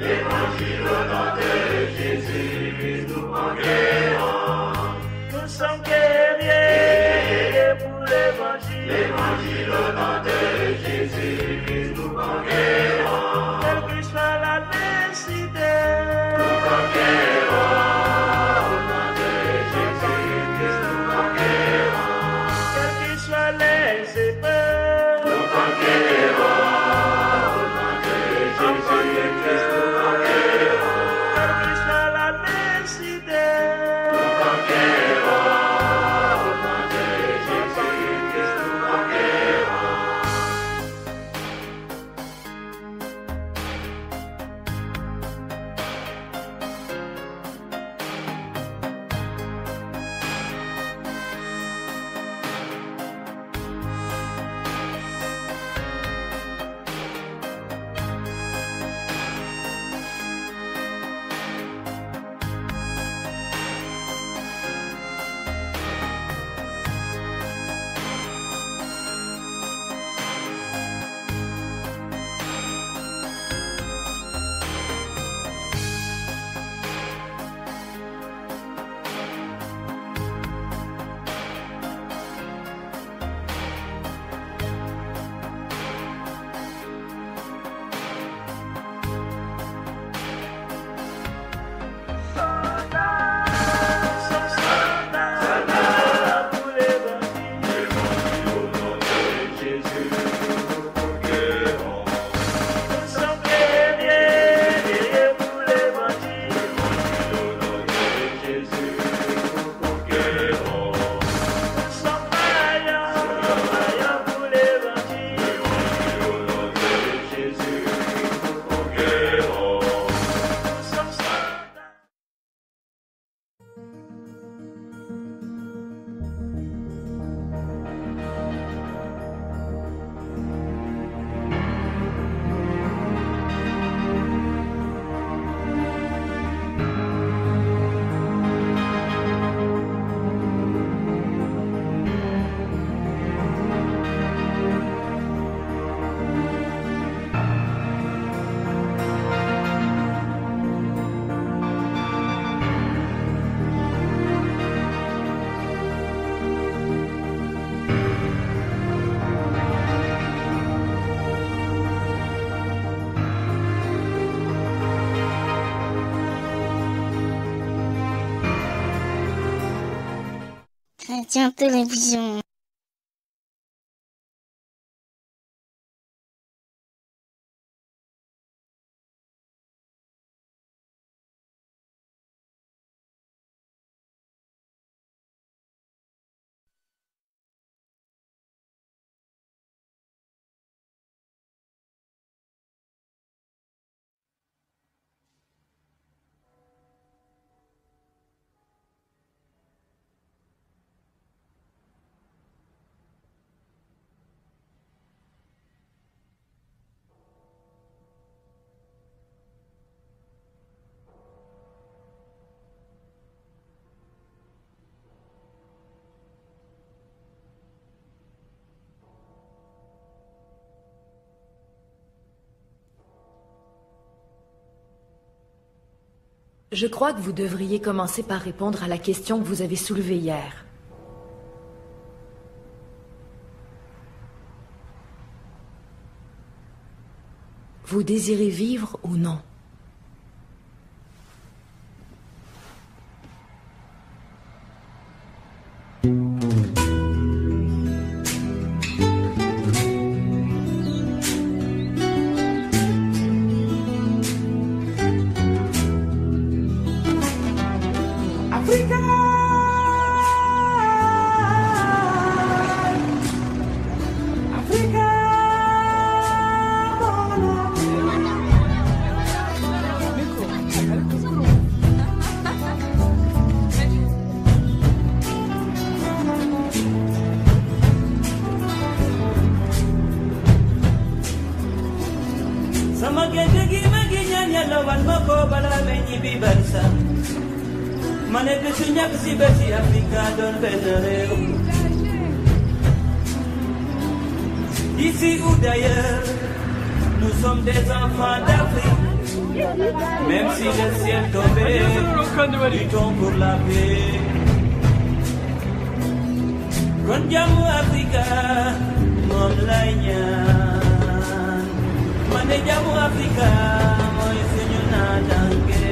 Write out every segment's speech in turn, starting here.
Évangile au nom de Jésus, nous conquérons. Nous sommes guerriers pour l'évangile. Évangile au nom de Jésus, nous conquérons. Quelle que soit la nécessité, Nous conquérons. Au nom de Jésus, nous conquérons. quelles que soient les épreuves, Nous conquérons. Au nom de Jésus, nous conquérons. quelle que soit la nécessité, Nous conquérons. Au nom de Jésus, nous conquérons. soldats pour l'évangile. Évangile au nom de Jésus, nous conquérons. Nous sommes guerriers pour l'évangile. Évangile au nom de Jésus, nous conquérons. Nous sommes vaillants pour l'évangile. Évangile au nom de Jésus, nous conquérons. Nous sommes soldats. Radio Télévision. Je crois que vous devriez commencer par répondre à la question que vous avez soulevée hier. Vous désirez vivre ou non? Ici ou d'ailleurs, nous sommes des enfants d'Afrique. Même si le ciel tombait, luttons pour la paix. Kon jamu Afrika, mom lay ñaan. Mané jamu Afrika, moy suñu natanké.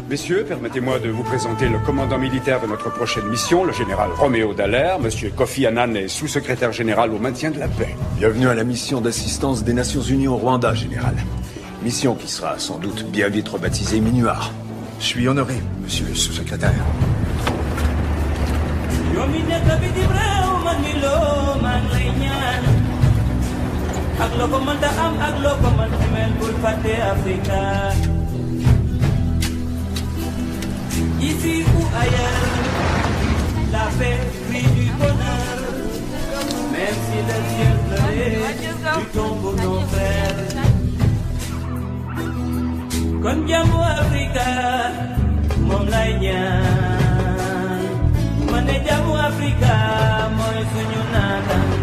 Messieurs, permettez-moi de vous présenter le commandant militaire de notre prochaine mission, le général Roméo Dallaire. Monsieur Kofi Annan est sous-secrétaire général au maintien de la paix. Bienvenue à la mission d'assistance des Nations Unies au Rwanda, général. Mission qui sera sans doute bien vite rebaptisée MINUAR. Je suis honoré, monsieur le sous-secrétaire. Ici ou ailleurs, la paix brille du bonheur. Même si le ciel pleurait, luttons pour nos frères. Kon jamu Afrika, mom lay ñaan. Mané jamu Afrika, moy suñu natanké.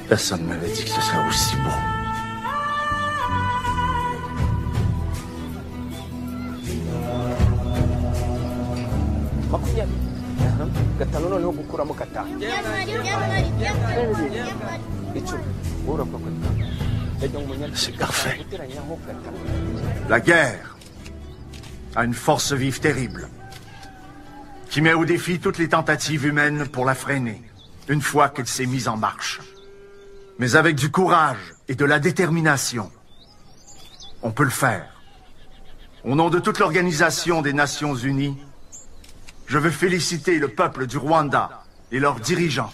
Personne ne m'avait dit que ce serait aussi beau. C'est parfait. La guerre a une force vive terrible qui met au défi toutes les tentatives humaines pour la freiner une fois qu'elle s'est mise en marche. Mais avec du courage et de la détermination, on peut le faire. Au nom de toute l'Organisation des Nations Unies, je veux féliciter le peuple du Rwanda et leurs dirigeants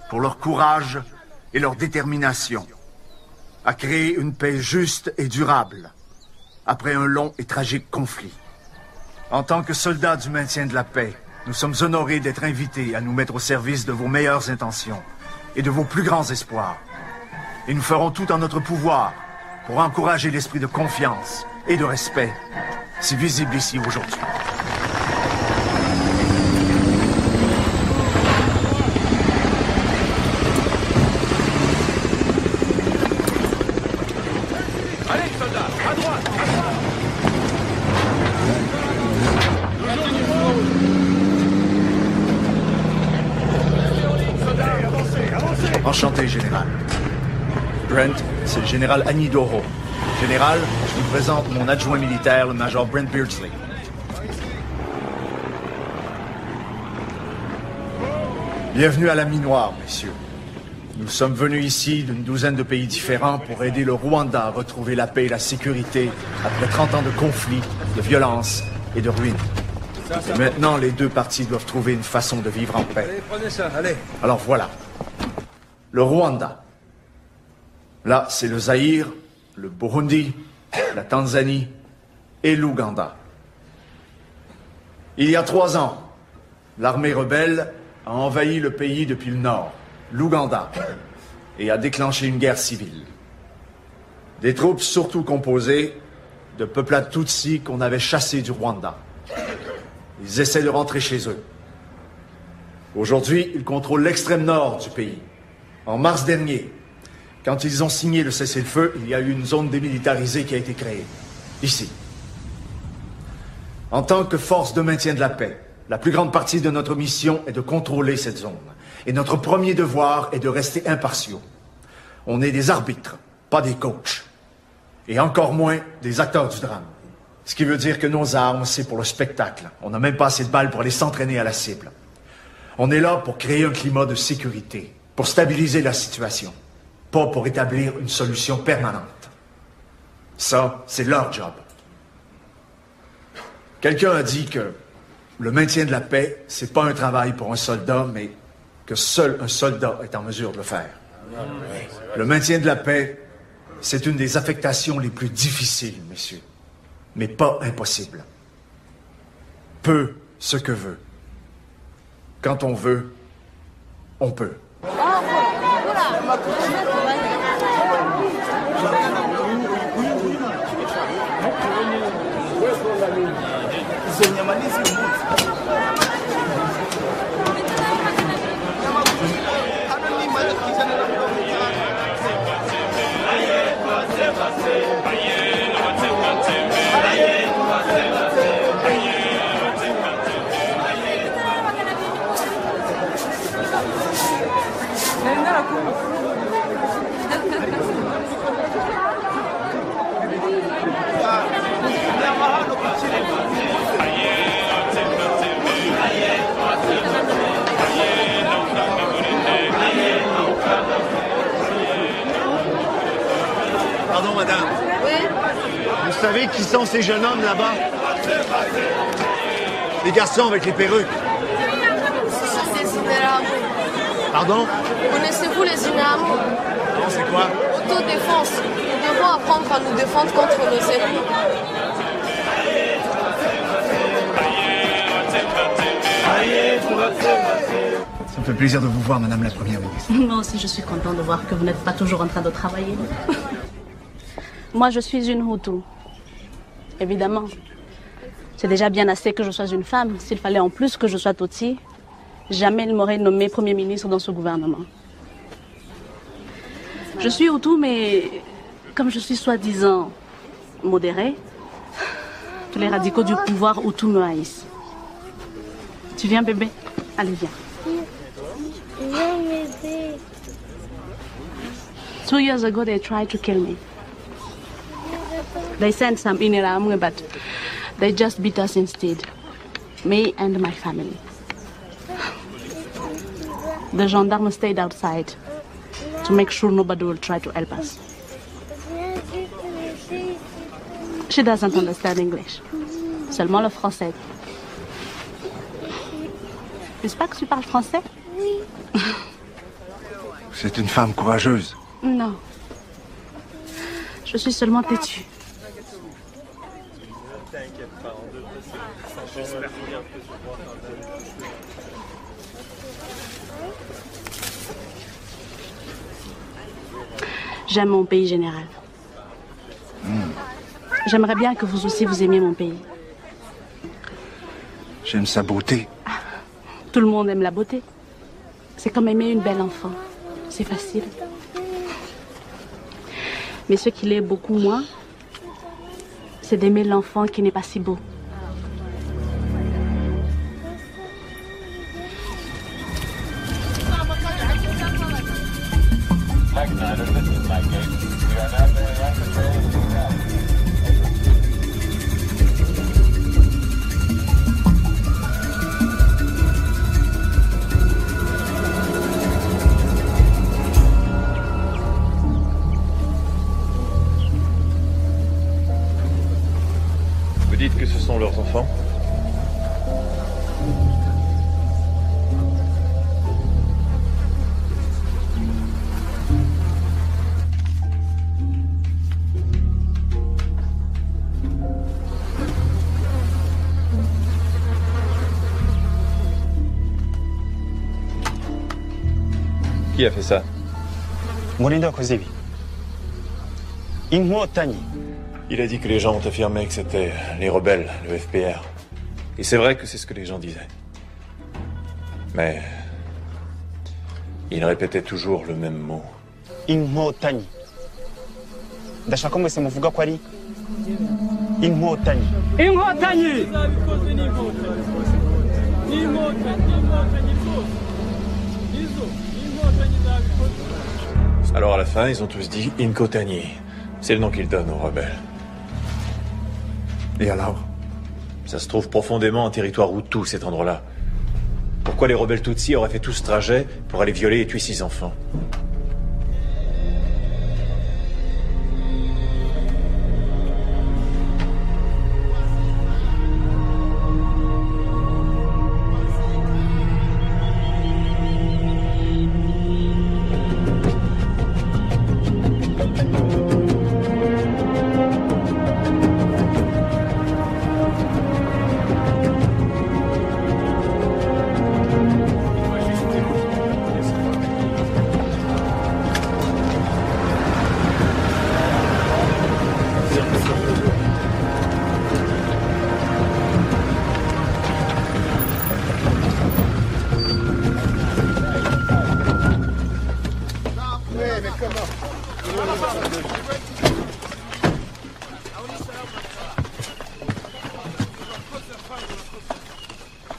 pour leur courage et leur détermination à créer une paix juste et durable après un long et tragique conflit. En tant que soldats du maintien de la paix, nous sommes honorés d'être invités à nous mettre au service de vos meilleures intentions et de vos plus grands espoirs. Et nous ferons tout en notre pouvoir pour encourager l'esprit de confiance et de respect si visible ici aujourd'hui. Allez, soldats, à droite, Enchanté, général. Brent, c'est le général Annie Doro. Général, je vous présente mon adjoint militaire, le major Brent Beardsley. Bienvenue à la MINUAR, messieurs. Nous sommes venus ici d'une douzaine de pays différents pour aider le Rwanda à retrouver la paix et la sécurité après 30 ans de conflits, de violence et de ruines. Et maintenant, les deux parties doivent trouver une façon de vivre en paix. allez, prenez ça, allez. Alors voilà. Le Rwanda. Là, c'est le Zaïre, le Burundi, la Tanzanie et l'Ouganda. Il y a 3 ans, l'armée rebelle a envahi le pays depuis le nord, l'Ouganda, et a déclenché une guerre civile. Des troupes surtout composées de peuplades Tutsis qu'on avait chassées du Rwanda. Ils essaient de rentrer chez eux. Aujourd'hui, ils contrôlent l'extrême nord du pays. En mars dernier, quand ils ont signé le cessez-le-feu, il y a eu une zone démilitarisée qui a été créée, ici. En tant que force de maintien de la paix, la plus grande partie de notre mission est de contrôler cette zone. Et notre premier devoir est de rester impartiaux. On est des arbitres. pas des coachs. Et encore moins des acteurs du drame. Ce qui veut dire que nos armes, c'est pour le spectacle. On n'a même pas assez de balles pour aller s'entraîner à la cible. On est là pour créer un climat de sécurité, pour stabiliser la situation, pas pour établir une solution permanente. Ça, c'est leur job. Quelqu'un a dit que le maintien de la paix, c'est pas un travail pour un soldat, mais que seul un soldat est en mesure de le faire. Le maintien de la paix, c'est une des affectations les plus difficiles, messieurs, mais pas impossible. Peu ce que veut. Quand on veut, on peut. Pardon, madame. Oui? Vous savez qui sont ces jeunes hommes là-bas? Les garçons avec les perruques. C'est des Inaramu. Pardon? Connaissez-vous les Inaramu? Non, c'est quoi? Autodéfense. Nous devons apprendre à nous défendre contre nos ennemis. Ça me fait plaisir de vous voir, Madame la Première ministre. Moi aussi, je suis content de voir que vous n'êtes pas toujours en train de travailler. Moi, je suis une Hutu. Évidemment. C'est déjà bien assez que je sois une femme. S'il fallait en plus que je sois Tutsi, jamais il m'aurait nommé Premier ministre dans ce gouvernement. Je suis Hutu, mais comme je suis soi-disant modérée, tous les radicaux du pouvoir Hutu me haïssent. Tu viens, bébé? Allez, viens. 2 years ago, they tried to kill me. They sent some Inaramu, but they just beat us instead. Me and my family. The gendarmes stayed outside to make sure nobody will try to help us. She doesn't understand English. Seulement le français. N'est-ce pas que tu parles français? Oui. C'est une femme courageuse. Non. Je suis seulement têtue. J'aime mon pays, général. J'aimerais bien que vous aussi vous aimiez mon pays. J'aime sa beauté. Tout le monde aime la beauté. C'est comme aimer une belle enfant. C'est facile. Mais ce qu'il est beaucoup moins, c'est d'aimer l'enfant qui n'est pas si beau. Vous dites que ce sont leurs enfants? Qui a fait ça? Il a dit que les gens ont affirmé que c'était les rebelles, le FPR. Et c'est vrai que c'est ce que les gens disaient. Mais il répétait toujours le même mot. Inkotanyi. Ndashaka mwese muvuga ko ari Inkotanyi. Inkotanyi. Alors à la fin, ils ont tous dit Inkotani. C'est le nom qu'ils donnent aux rebelles. Et alors? Ça se trouve profondément en territoire Hutu, cet endroit-là. Pourquoi les rebelles Tutsis auraient fait tout ce trajet pour aller violer et tuer 6 enfants?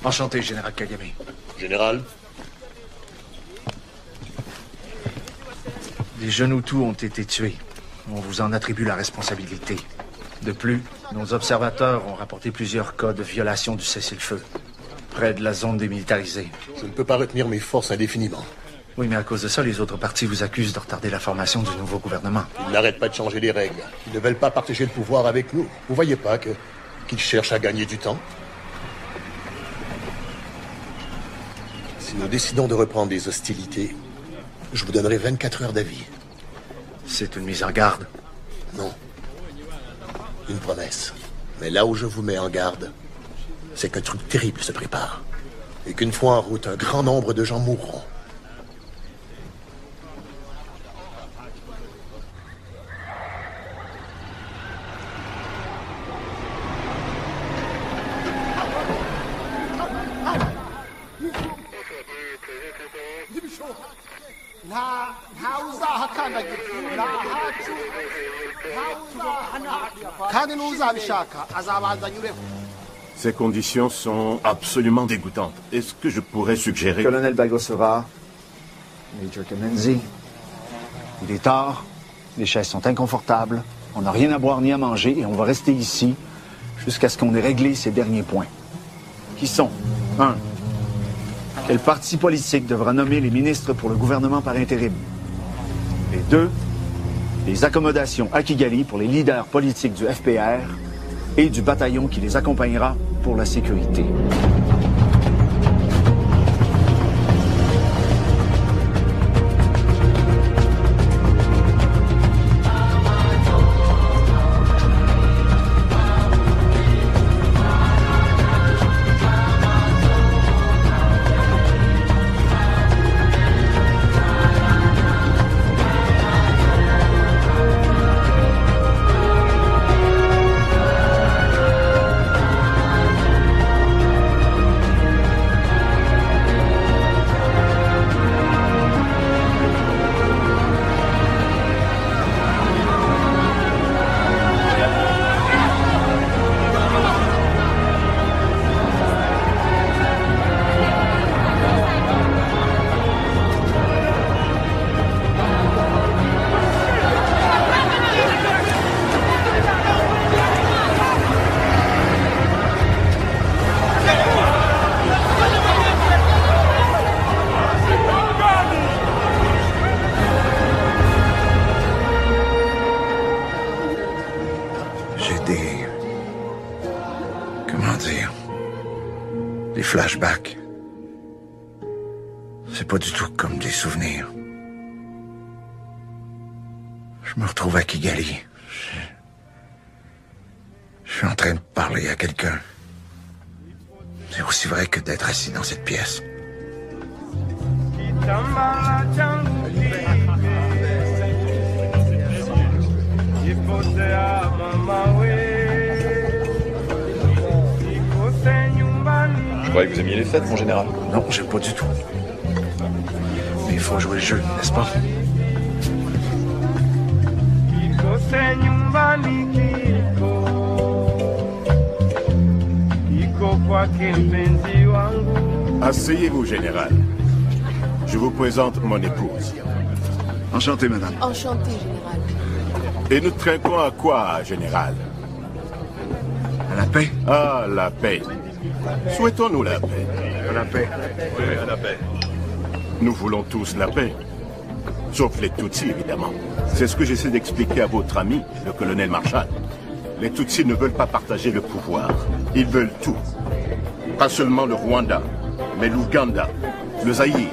Enchanté, Général Kagame. Général? Les jeunes Hutus ont été tués. On vous en attribue la responsabilité. De plus, nos observateurs ont rapporté plusieurs cas de violation du cessez-le-feu, près de la zone démilitarisée. Je ne peux pas retenir mes forces indéfiniment. Oui, mais à cause de ça, les autres partis vous accusent de retarder la formation du nouveau gouvernement. Ils n'arrêtent pas de changer les règles. Ils ne veulent pas partager le pouvoir avec nous. Vous voyez pas qu'ils cherchent à gagner du temps? Si nous décidons de reprendre des hostilités, je vous donnerai 24 heures d'avis. C'est une mise en garde? Non. Une promesse. Mais là où je vous mets en garde, c'est qu'un truc terrible se prépare. Et qu'une fois en route, un grand nombre de gens mourront. Ces conditions sont absolument dégoûtantes. Est-ce que je pourrais suggérer... Colonel Bagosora, Major Kamenzi, il est tard, les chaises sont inconfortables, on n'a rien à boire ni à manger et on va rester ici jusqu'à ce qu'on ait réglé ces derniers points. Qui sont 1. Quel parti politique devra nommer les ministres pour le gouvernement par intérim? Et 2. Les accommodations à Kigali pour les leaders politiques du FPR et du bataillon qui les accompagnera pour la sécurité. Flashback. C'est pas du tout comme des souvenirs. Je me retrouve à Kigali. Je suis en train de parler à quelqu'un. C'est aussi vrai que d'être assis dans cette pièce. Je croyais que vous aimiez les fêtes, mon général. Non, j'aime pas du tout. Mais il faut jouer le jeu, n'est-ce pas? Asseyez-vous, général. Je vous présente mon épouse. Enchanté, madame. Enchanté, général. Et nous trinquons à quoi, général? À la paix. Ah, la paix. Souhaitons-nous la paix. À la paix. Oui, à la paix. Nous voulons tous la paix. Sauf les Tutsis, évidemment. C'est ce que j'essaie d'expliquer à votre ami, le colonel Marshall. Les Tutsis ne veulent pas partager le pouvoir. Ils veulent tout. Pas seulement le Rwanda, mais l'Ouganda, le Zaïre.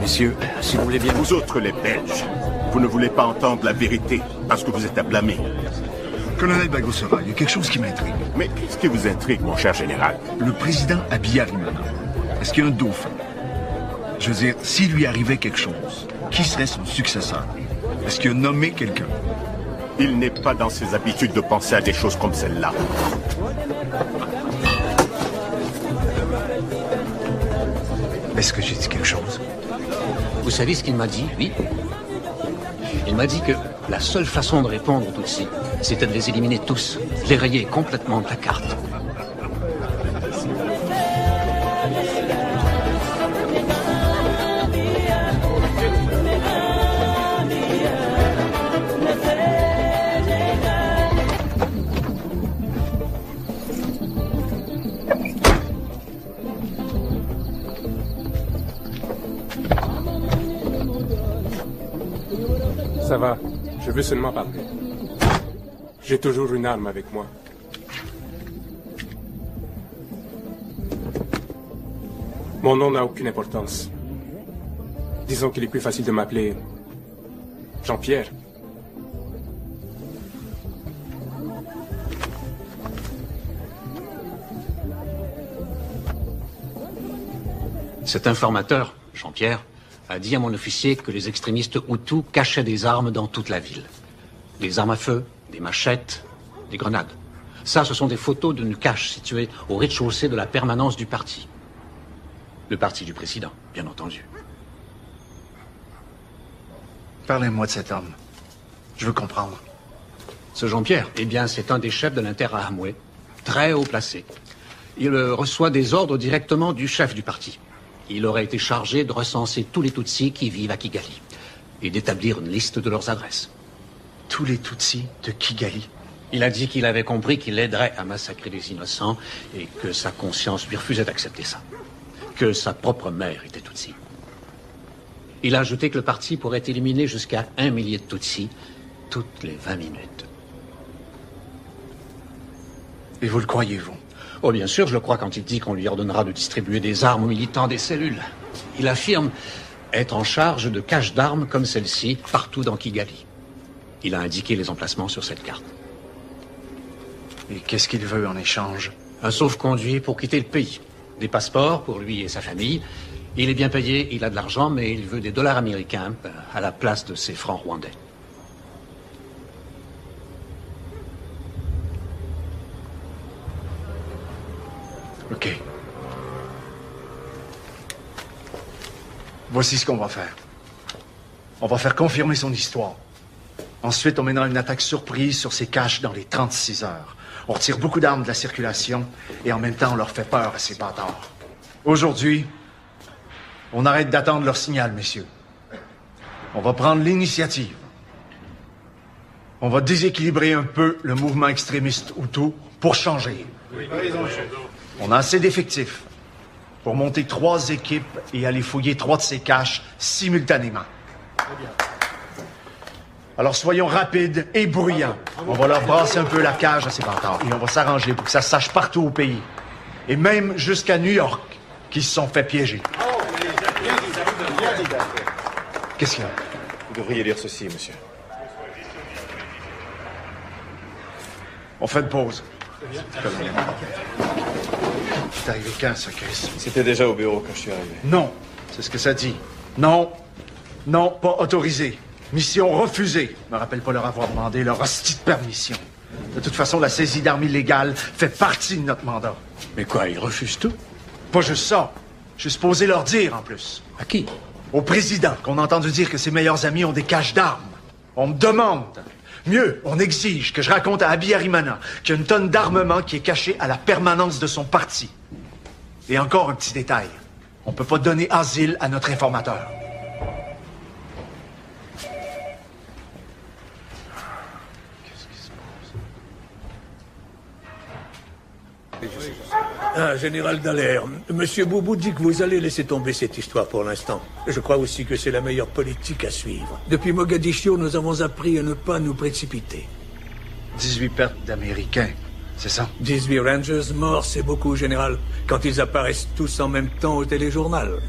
Messieurs, si vous voulez bien... Vous autres, les Belges, vous ne voulez pas entendre la vérité parce que vous êtes à blâmer. Colonel Bagosora, il y a quelque chose qui m'intrigue. Mais qu'est-ce qui vous intrigue, mon cher général? Le président Abiyarimana, est-ce qu'il y a un dauphin? Je veux dire, s'il lui arrivait quelque chose, qui serait son successeur? Est-ce qu'il a nommé quelqu'un? Il n'est pas dans ses habitudes de penser à des choses comme celle-là. Est-ce que j'ai dit quelque chose? Vous savez ce qu'il m'a dit, lui? Il m'a dit que la seule façon de répondre aux Tutsis, c'était de les éliminer tous, de les rayer complètement de la carte. Ça va, je veux seulement parler. J'ai toujours une arme avec moi. Mon nom n'a aucune importance. Disons qu'il est plus facile de m'appeler Jean-Pierre. Cet informateur, Jean-Pierre, a dit à mon officier que les extrémistes Hutus cachaient des armes dans toute la ville. Des armes à feu, des machettes, des grenades. Ça, ce sont des photos d'une cache située au rez-de-chaussée de la permanence du parti. Le parti du président, bien entendu. Parlez-moi de cet homme. Je veux comprendre. Ce Jean-Pierre, eh bien, c'est un des chefs de l'Interahamwe, très haut placé. Il reçoit des ordres directement du chef du parti. Il aurait été chargé de recenser tous les Tutsis qui vivent à Kigali et d'établir une liste de leurs adresses. Tous les Tutsis de Kigali? Il a dit qu'il avait compris qu'il aiderait à massacrer les innocents et que sa conscience lui refusait d'accepter ça. Que sa propre mère était Tutsi. Il a ajouté que le parti pourrait éliminer jusqu'à 1 millier de Tutsis toutes les 20 minutes. Et vous le croyez, vous? Oh, bien sûr, je le crois quand il dit qu'on lui ordonnera de distribuer des armes aux militants des cellules. Il affirme être en charge de caches d'armes comme celle-ci partout dans Kigali. Il a indiqué les emplacements sur cette carte. Et qu'est-ce qu'il veut en échange? Un sauf-conduit pour quitter le pays. Des passeports pour lui et sa famille. Il est bien payé, il a de l'argent, mais il veut des dollars américains à la place de ses francs rwandais. OK. Voici ce qu'on va faire. On va faire confirmer son histoire. Ensuite, on mènera une attaque surprise sur ses caches dans les 36 heures. On retire beaucoup d'armes de la circulation et en même temps, on leur fait peur à ces bâtards. Aujourd'hui, on arrête d'attendre leur signal, messieurs. On va prendre l'initiative. On va déséquilibrer un peu le mouvement extrémiste Hutu pour changer. Oui, on a assez d'effectifs pour monter 3 équipes et aller fouiller 3 de ces caches simultanément. Alors soyons rapides et bruyants. On va leur brasser un peu la cage à ces bâtards et on va s'arranger pour que ça se sache partout au pays. Et même jusqu'à New York, qui se sont fait piéger. Qu'est-ce qu'il y a? Vous devriez lire ceci, monsieur. On fait une pause. C'est arrivé quand, ça, Chris? C'était déjà au bureau quand je suis arrivé. Non, c'est ce que ça dit. Non, non, pas autorisé. Mission refusée. Je me rappelle pas leur avoir demandé leur hostie de permission. De toute façon, la saisie d'armes illégales fait partie de notre mandat. Mais quoi, ils refusent tout? Pas juste ça. Je suis supposé leur dire, en plus. À qui? Au président, qu'on a entendu dire que ses meilleurs amis ont des caches d'armes. On me demande. Mieux, on exige que je raconte à Abiyarimana qu'il y a une tonne d'armement qui est cachée à la permanence de son parti. Et encore un petit détail. On peut pas donner asile à notre informateur. Ah, général Dallaire, Monsieur Boubou dit que vous allez laisser tomber cette histoire pour l'instant. Je crois aussi que c'est la meilleure politique à suivre. Depuis Mogadiscio, nous avons appris à ne pas nous précipiter. 18 pertes d'Américains, c'est ça? 18 Rangers morts, c'est beaucoup, général, quand ils apparaissent tous en même temps au téléjournal.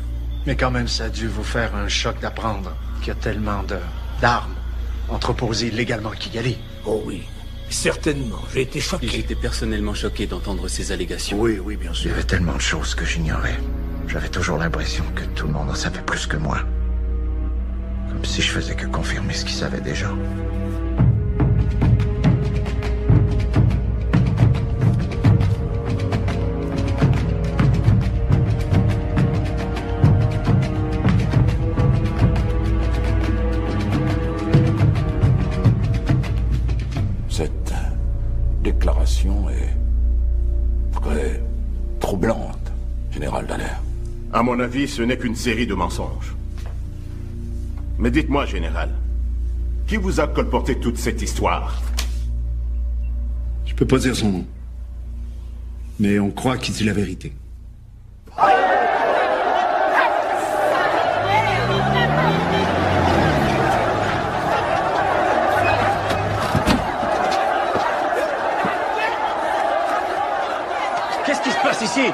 Mais quand même, ça a dû vous faire un choc d'apprendre qu'il y a tellement d'armes entreposées illégalement à Kigali. Oh oui, certainement. J'ai été choqué. J'étais personnellement choqué d'entendre ces allégations. Oui, oui, bien sûr. Il y avait tellement de choses que j'ignorais. J'avais toujours l'impression que tout le monde en savait plus que moi. Comme si je faisais que confirmer ce qu'ils savaient déjà. Cette déclaration est très troublante, général Dallaire. À mon avis, ce n'est qu'une série de mensonges. Mais dites-moi, général, qui vous a colporté toute cette histoire? Je peux pas dire son nom. Mais on croit qu'il dit la vérité. Qu'est-ce qui se passe ici?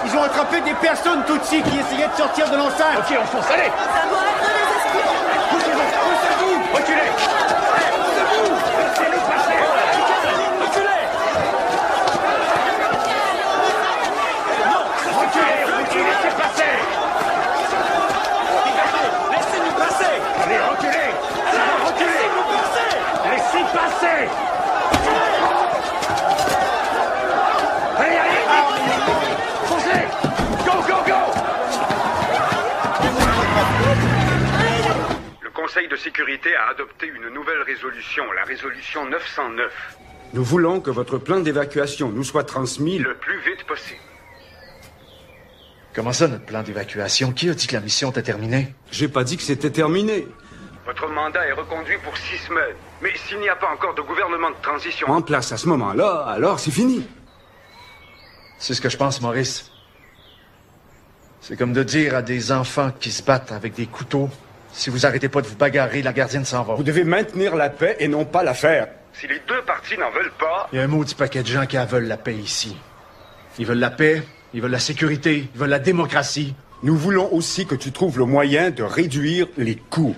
Ils ont attrapé des personnes Tutsi qui essayaient de sortir de l'enceinte. Ok, on fonce, allez. Ça doit être des esprits. Poussez-vous, poussez-vous. Reculez. Poussez-vous. Laissez-nous passer. Reculez. Non, reculez, reculez, laissez passer. Laissez-nous passer. Allez, reculez. Allez, reculez. Laissez-nous passer. Laissez passer. Allez, allez, foncez. Go, go, go. Le Conseil de sécurité a adopté une nouvelle résolution, la résolution 909. Nous voulons que votre plan d'évacuation nous soit transmis Le plus vite possible. Comment ça, notre plan d'évacuation? Qui a dit que la mission était terminée? J'ai pas dit que c'était terminé. Votre mandat est reconduit pour 6 semaines. Mais s'il n'y a pas encore de gouvernement de transition... En place à ce moment-là, alors c'est fini. C'est ce que je pense, Maurice. C'est comme de dire à des enfants qui se battent avec des couteaux, si vous arrêtez pas de vous bagarrer, la gardienne s'en va. Vous devez maintenir la paix et non pas la faire. Si les deux parties n'en veulent pas... Il y a un maudit paquet de gens qui veulent la paix ici. Ils veulent la paix, ils veulent la sécurité, ils veulent la démocratie. Nous voulons aussi que tu trouves le moyen de réduire les coûts.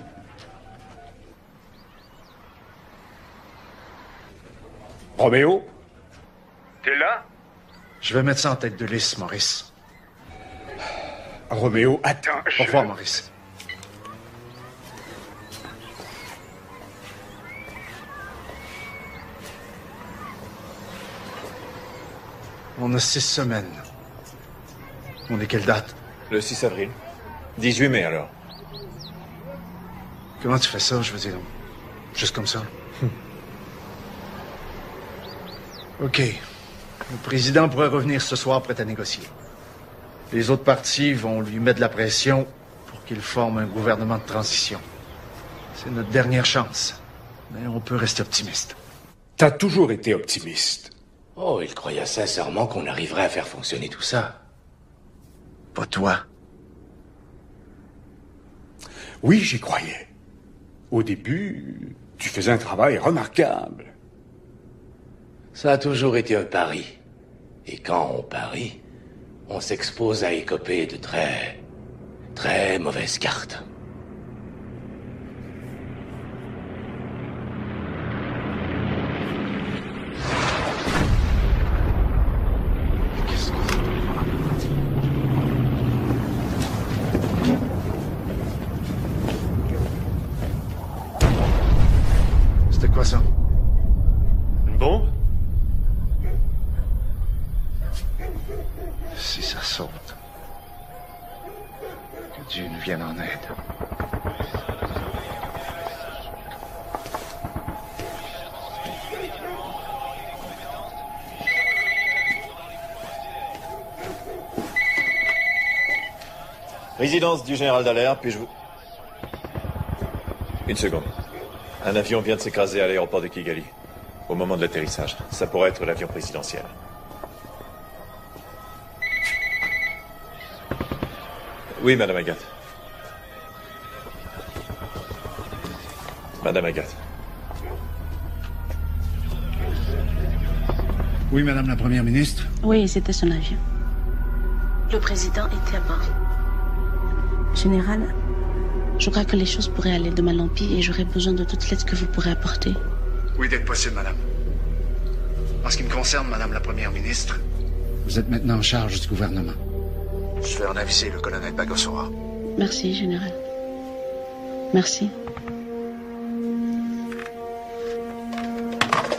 Roméo? T'es là? Je vais mettre ça en tête de liste, Maurice. Roméo, attends. Au revoir, Maurice. On a 6 semaines. On est quelle date? Le 6 avril. 18 mai, alors. Comment tu fais ça, je veux dire? Juste comme ça? OK. Le président pourrait revenir ce soir prêt à négocier. Les autres partis vont lui mettre de la pression pour qu'il forme un gouvernement de transition. C'est notre dernière chance. Mais on peut rester optimiste. T'as toujours été optimiste. Oh, il croyait sincèrement qu'on arriverait à faire fonctionner tout ça. Pas toi. Oui, j'y croyais. Au début, tu faisais un travail remarquable. Ça a toujours été un pari. Et quand on parie, on s'expose à écoper de très mauvaises cartes. C'était quoi ça? Une bombe? Si ça saute, que Dieu nous vienne en aide. Résidence du général Dallaire, puis-je vous... Une seconde. Un avion vient de s'écraser à l'aéroport de Kigali. Au moment de l'atterrissage. Ça pourrait être l'avion présidentiel. Oui, Madame Agathe. Madame Agathe. Oui, Madame la Première ministre. Oui, c'était son avion. Le président était à bord. Général, je crois que les choses pourraient aller de mal en pis et j'aurais besoin de toute l'aide que vous pourrez apporter. Oui, dès que possible, Madame. En ce qui me concerne, Madame la Première ministre, vous êtes maintenant en charge du gouvernement. Je vais en aviser le colonel Bagosora. Merci, Général. Merci.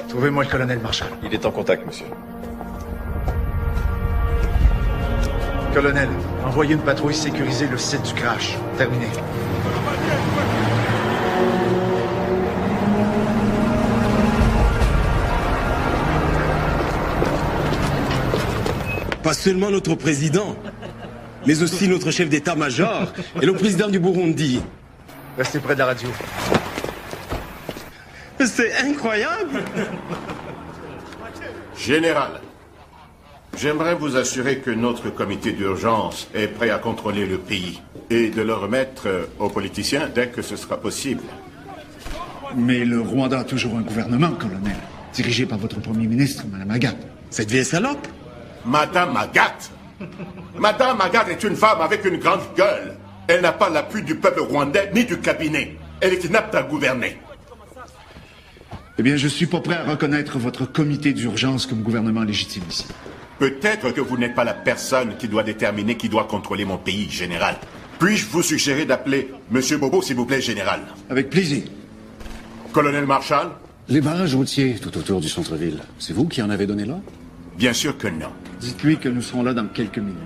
Trouvez-moi le colonel Marshall. Il est en contact, monsieur. Colonel, envoyez une patrouille sécuriser le site du crash. Terminé. Pas seulement notre président, mais aussi notre chef d'état-major et le président du Burundi. Restez près de la radio. C'est incroyable! Général, j'aimerais vous assurer que notre comité d'urgence est prêt à contrôler le pays et de le remettre aux politiciens dès que ce sera possible. Mais le Rwanda a toujours un gouvernement, colonel, dirigé par votre Premier ministre, Madame Agathe. Cette vieille salope? Madame Agathe? Madame Agathe est une femme avec une grande gueule. Elle n'a pas l'appui du peuple rwandais ni du cabinet. Elle est inapte à gouverner. Eh bien, je suis pas prêt à reconnaître votre comité d'urgence comme gouvernement légitime ici. Peut-être que vous n'êtes pas la personne qui doit déterminer qui doit contrôler mon pays, général. Puis-je vous suggérer d'appeler Monsieur Bobo, s'il vous plaît, général? Avec plaisir. Colonel Marshall? Les barrages routiers tout autour du centre-ville, c'est vous qui en avez donné l'ordre? Bien sûr que non. Dites-lui que nous serons là dans quelques minutes.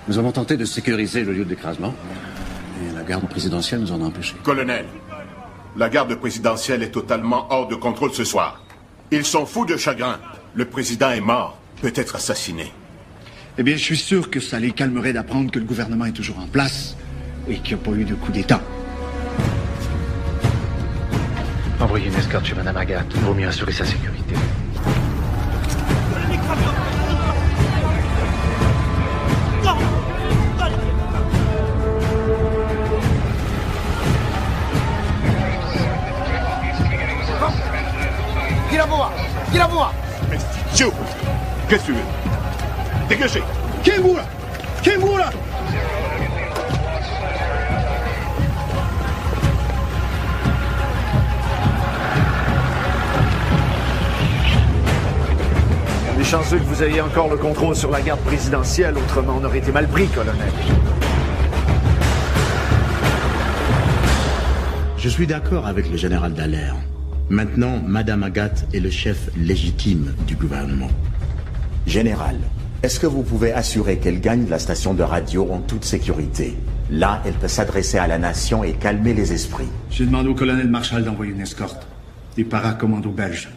Nous avons tenté de sécuriser le lieu de l'écrasement, et la garde présidentielle nous en a empêchés. Colonel, la garde présidentielle est totalement hors de contrôle ce soir. Ils sont fous de chagrin. Le président est mort, peut-être assassiné. Eh bien, je suis sûr que ça les calmerait d'apprendre que le gouvernement est toujours en place et qu'il n'y a pas eu de coup d'État. Envoyez une escorte chez Madame Agathe. Il vaut mieux assurer sa sécurité. Dis-la-moi! Joe! Qu'est-ce que tu veux? Dégagez! Kimura! Kimura! Il est chanceux que vous ayez encore le contrôle sur la garde présidentielle, autrement on aurait été mal pris, colonel. Je suis d'accord avec le général Dallaire. Maintenant, Madame Agathe est le chef légitime du gouvernement. Général, est-ce que vous pouvez assurer qu'elle gagne la station de radio en toute sécurité? Là, elle peut s'adresser à la nation et calmer les esprits. J'ai demandé au colonel Marshall d'envoyer une escorte. Des paracommandos belges,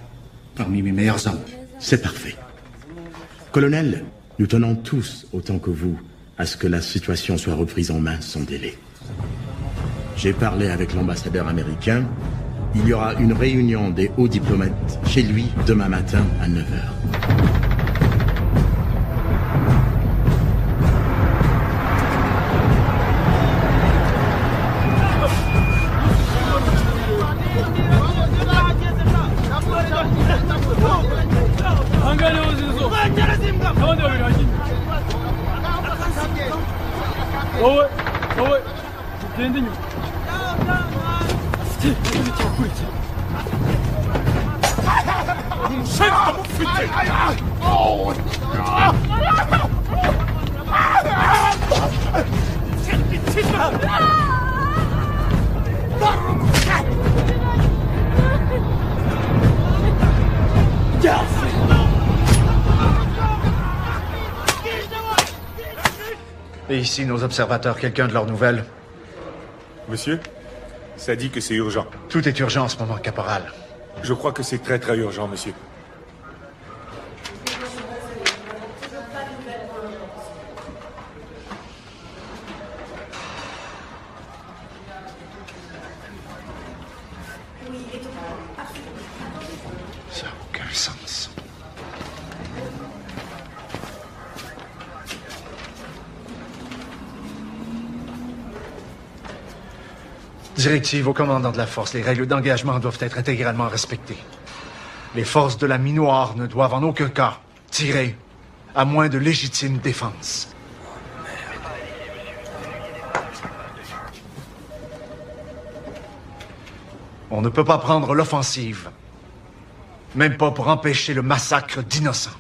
parmi mes meilleurs hommes. C'est parfait. Colonel, nous tenons tous, autant que vous, à ce que la situation soit reprise en main sans délai. J'ai parlé avec l'ambassadeur américain. Il y aura une réunion des hauts diplomates chez lui demain matin à 9h. Et ici, nos observateurs, quelqu'un de leurs nouvelles? Monsieur, ça dit que c'est urgent. Tout est urgent en ce moment, caporal. Je crois que c'est très très urgent, monsieur. Ça n'a aucun sens. Directive au commandant de la force. Les règles d'engagement doivent être intégralement respectées. Les forces de la Minoire ne doivent en aucun cas tirer, à moins de légitime défense. On ne peut pas prendre l'offensive, même pas pour empêcher le massacre d'innocents.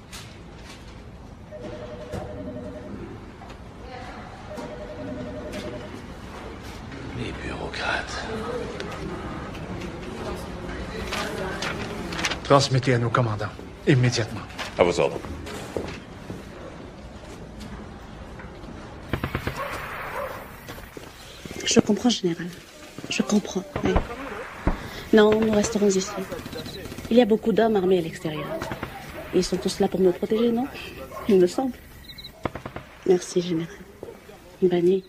Les bureaucrates. Transmettez à nos commandants, immédiatement. À vos ordres. Je comprends, général. Je comprends, oui. Non, nous resterons ici. Il y a beaucoup d'hommes armés à l'extérieur. Et ils sont tous là pour nous protéger, non? Il me semble. Merci, général. Bonne nuit.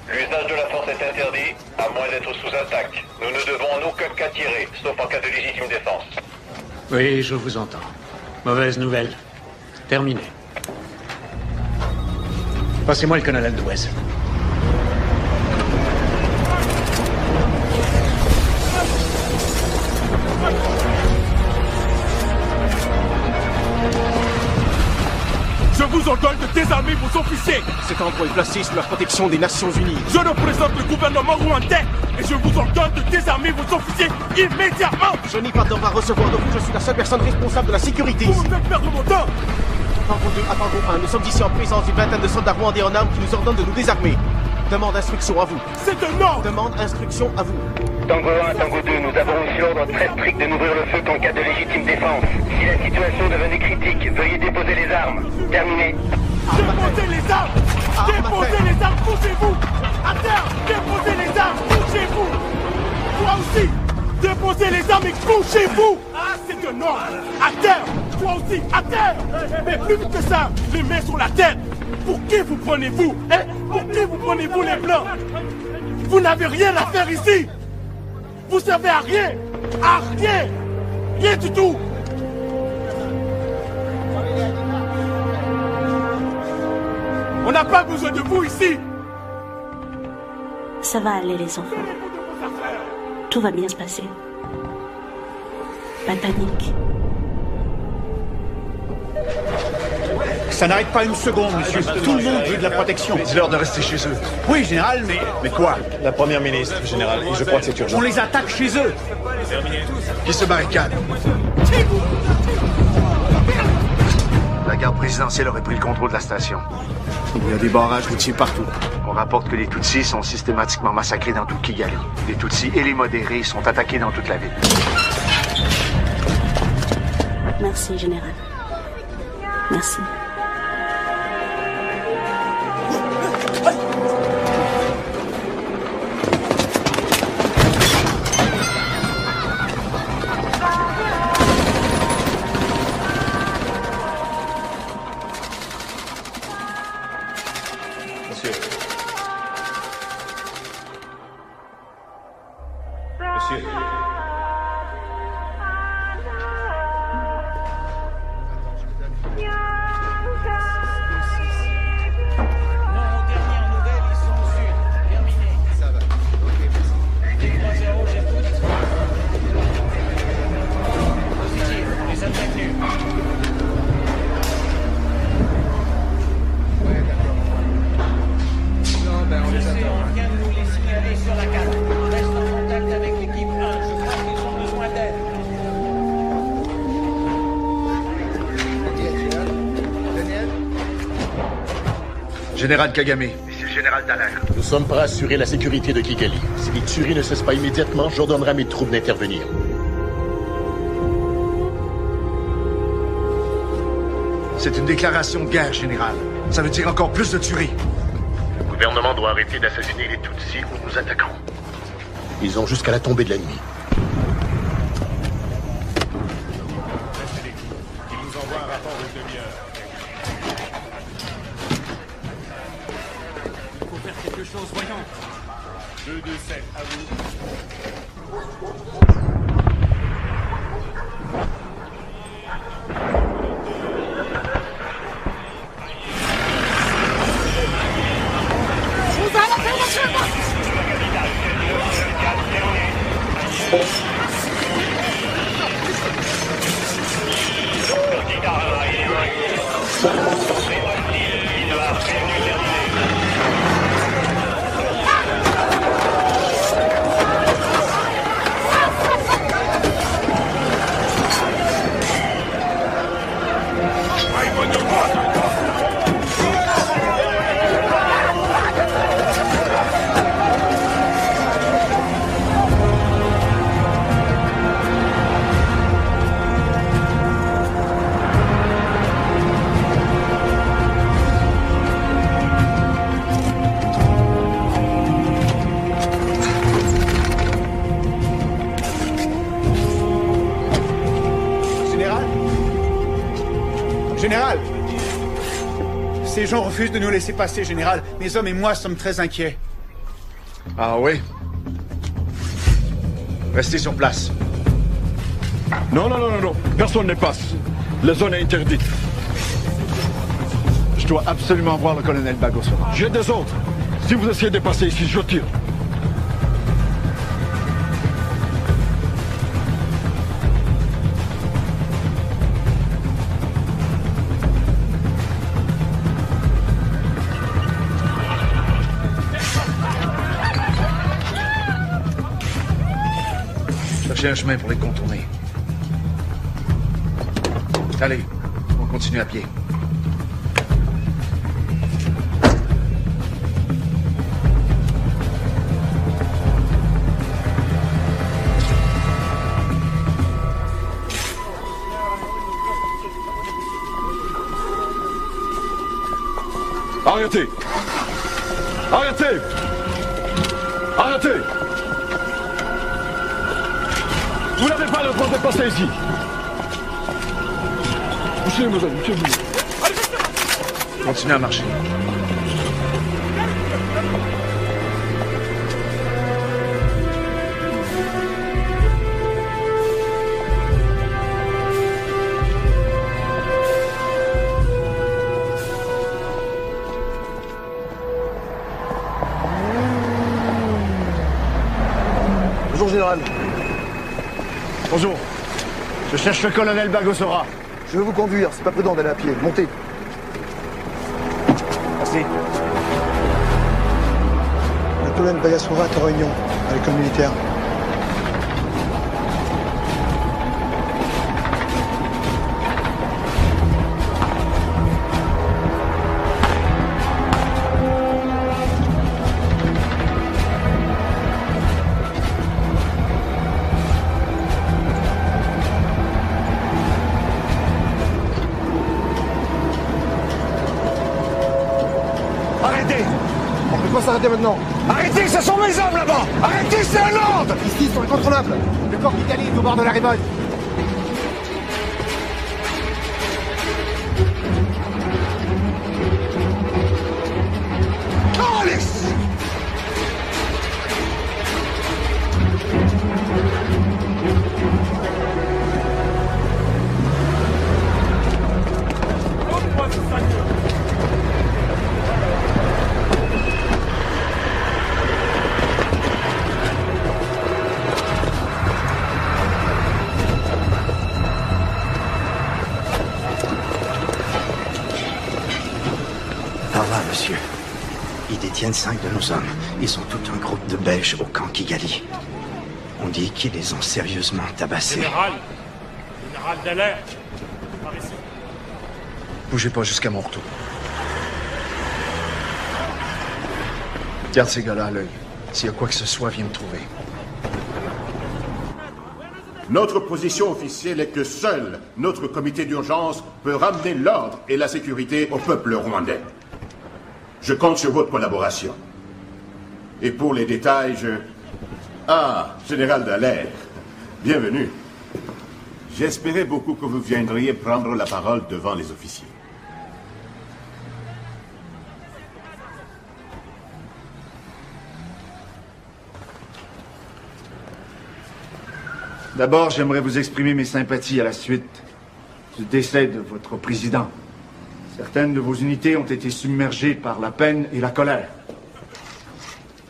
L'usage de la force est interdit, à moins d'être sous attaque. Nous ne devons en aucun cas tirer, sauf en cas de légitime défense. Oui, je vous entends. Mauvaise nouvelle. Terminé. Passez-moi le colonel Douez. Je vous ordonne de désarmer vos officiers. Cet endroit est placé sous la protection des Nations Unies. Je représente le gouvernement rwandais et je vous ordonne de désarmer vos officiers immédiatement. Je n'ai pas d'ordre à recevoir de vous, je suis la seule personne responsable de la sécurité. Vous me faites perdre mon temps. Tango 2 à Tango 1, nous sommes ici en présence d'une vingtaine de soldats rwandais en armes qui nous ordonnent de nous désarmer. Demande instruction à vous. C'est un ordre. Demande instruction à vous. Tango 1, Tango 2, nous avons reçu l'ordre très strict de n'ouvrir le feu qu'en cas de légitime défense. Si la situation devenait critique, veuillez déposer les armes. Terminé. Déposez les armes. Déposez les armes, couchez-vous. À terre, déposez les armes, couchez-vous. Toi aussi, déposez les armes et couchez-vous. Ah, c'est un ordre. À terre, toi aussi, à terre. Mais plus vite que ça, les mains sur la tête. Pour qui vous prenez-vous, hein? Pour qui vous prenez-vous les blancs? Vous n'avez rien à faire ici. Vous servez à rien. À rien. Rien du tout. On n'a pas besoin de vous ici. Ça va aller, les enfants. Tout va bien se passer. Pas de panique. Ça n'arrête pas une seconde, monsieur. Tout le monde veut de la protection. C'est l'heure de rester chez eux. Oui, général, mais... Mais quoi? La première ministre, général, et je crois que c'est urgent. On les attaque chez eux. Qui se barricade? La garde présidentielle aurait pris le contrôle de la station. Il y a des barrages routiers partout. On rapporte que les Tutsis sont systématiquement massacrés dans tout Kigali. Les Tutsis et les modérés sont attaqués dans toute la ville. Merci, général. Merci. Général Kagame. Ici le général Dallaire. Nous sommes prêts à assurer la sécurité de Kigali. Si les tueries ne cessent pas immédiatement, j'ordonnerai à mes troupes d'intervenir. C'est une déclaration de guerre, général. Ça veut dire encore plus de tueries. Le gouvernement doit arrêter d'assassiner les Tutsis ou nous attaquons. Ils ont jusqu'à la tombée de la nuit. Il nous envoie un rapport de demi-heure. Il faut faire quelque chose, voyons. 227, à vous. Général! Ces gens refusent de nous laisser passer, Général. Mes hommes et moi sommes très inquiets. Ah oui? Restez sur place. Non. Personne ne passe. La zone est interdite. Je dois absolument voir le colonel Bagosora. J'ai des ordres. Si vous essayez de passer ici, je tire. Cherchez un chemin pour les contourner. Allez, on continue à pied. Arrêtez! Arrêtez! Arrêtez! Vous n'avez pas le droit de passer ici. Poussez, madame, poussez-vous. Continuez à marcher. Bonjour, Général. Bonjour. Je cherche le colonel Bagosora. Je vais vous conduire, c'est pas prudent d'aller à pied. Montez. Merci. Le colonel Bagosora est en réunion à l'école militaire. S'arrêter maintenant. Arrêtez, ce sont mes hommes là-bas! Arrêtez, c'est un ordre! Ici, ils sont incontrôlables. Le corps d'Italie est au bord de la révolte. Monsieur. Ils détiennent 5 de nos hommes. Ils sont tout un groupe de Belges au camp Kigali. On dit qu'ils les ont sérieusement tabassés. Général Dallaire, par ici. Bougez pas jusqu'à mon retour. Garde ces gars-là à l'œil. S'il y a quoi que ce soit, viens me trouver. Notre position officielle est que seul notre comité d'urgence peut ramener l'ordre et la sécurité au peuple rwandais. Je compte sur votre collaboration. Et pour les détails, Ah, Général Dallaire, bienvenue. J'espérais beaucoup que vous viendriez prendre la parole devant les officiers. D'abord, j'aimerais vous exprimer mes sympathies à la suite du décès de votre président. Certaines de vos unités ont été submergées par la peine et la colère.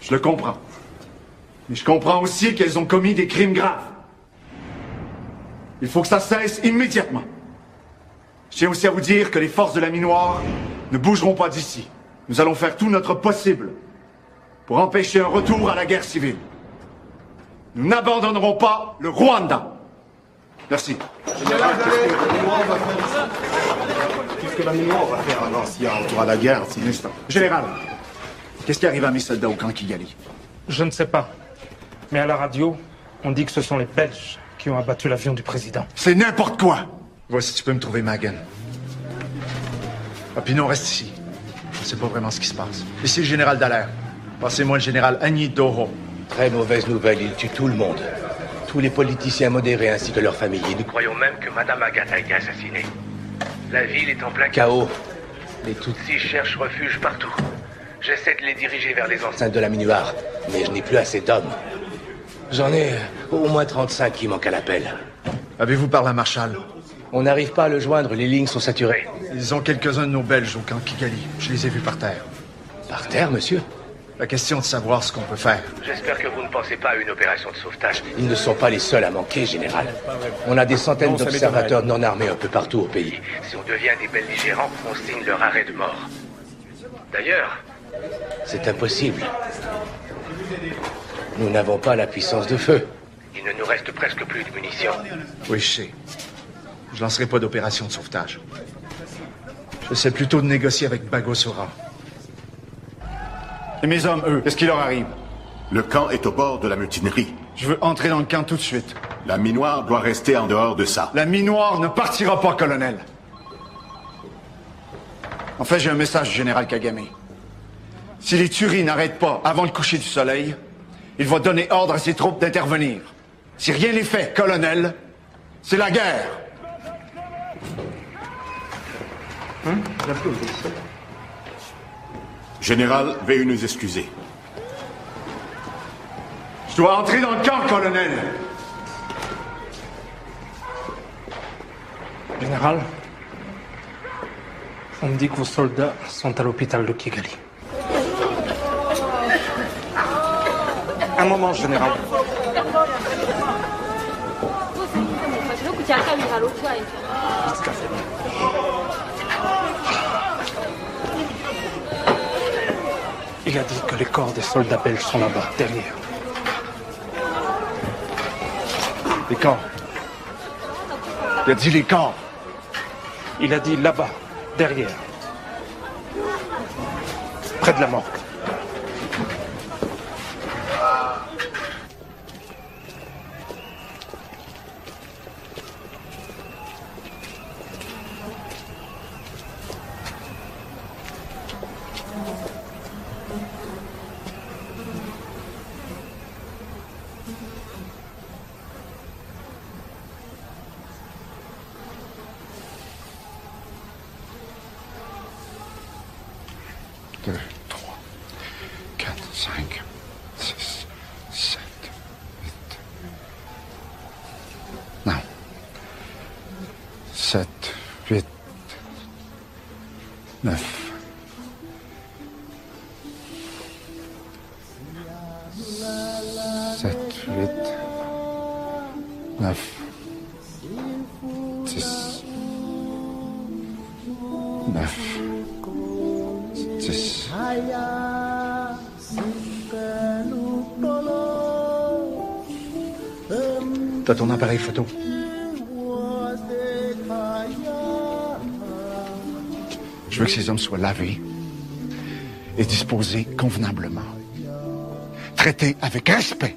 Je le comprends. Mais je comprends aussi qu'elles ont commis des crimes graves. Il faut que ça cesse immédiatement. Je tiens aussi à vous dire que les forces de la Minoire ne bougeront pas d'ici. Nous allons faire tout notre possible pour empêcher un retour à la guerre civile. Nous n'abandonnerons pas le Rwanda. Merci. Qu'est-ce que la Minoire va faire alors s'il y a un retour à la guerre? Général, qu'est-ce qui arrive à mes soldats au camp Kigali? Je ne sais pas. Mais à la radio, on dit que ce sont les Belges qui ont abattu l'avion du président. C'est n'importe quoi! Voici, tu peux me trouver Magan. Ah, puis non, reste ici. Je ne sais pas vraiment ce qui se passe. Ici, le général Dallaire. Passez-moi le général Agni Doro. Très mauvaise nouvelle, il tue tout le monde. Tous les politiciens modérés ainsi que leurs familles. Nous croyons même que Madame Agathe a été assassinée. La ville est en plein chaos. Les Tutsis cherchent refuge partout. J'essaie de les diriger vers les enceintes de la Minuar, mais je n'ai plus assez d'hommes. J'en ai au moins 35 qui manquent à l'appel. Avez-vous parlé à Marshall? On n'arrive pas à le joindre, les lignes sont saturées. Ils ont quelques-uns de nos Belges au camp Kigali. Je les ai vus par terre. Par terre, monsieur? La question de savoir ce qu'on peut faire. J'espère que vous ne pensez pas à une opération de sauvetage. Ils ne sont pas les seuls à manquer, général. On a des centaines d'observateurs non armés un peu partout au pays. Si on devient des belligérants, on signe leur arrêt de mort. D'ailleurs, c'est impossible. Nous n'avons pas la puissance de feu. Il ne nous reste presque plus de munitions. Oui, je sais. Je lancerai pas d'opération de sauvetage. J'essaie plutôt de négocier avec Bagosora. Et mes hommes, eux, qu'est-ce qui leur arrive? Le camp est au bord de la mutinerie. Je veux entrer dans le camp tout de suite. La Minoire doit rester en dehors de ça. La Minoire ne partira pas, colonel. En fait, j'ai un message du général Kagame. Si les tueries n'arrêtent pas avant le coucher du soleil, il va donner ordre à ses troupes d'intervenir. Si rien n'est fait, colonel, c'est la guerre. Général, veuillez nous excuser. Je dois entrer dans le camp, colonel. Général, on me dit que vos soldats sont à l'hôpital de Kigali. Un moment, général. Il a dit que les corps des soldats belges sont là-bas, derrière. Les corps? Il a dit les corps? Il a dit là-bas, derrière. Près de la morgue. Non. 7, 8, 9. Sept, 8, 9, 10, 9, 10. T'as ton appareil photo? Je veux que ces hommes soient lavés et disposés convenablement. Traités avec respect.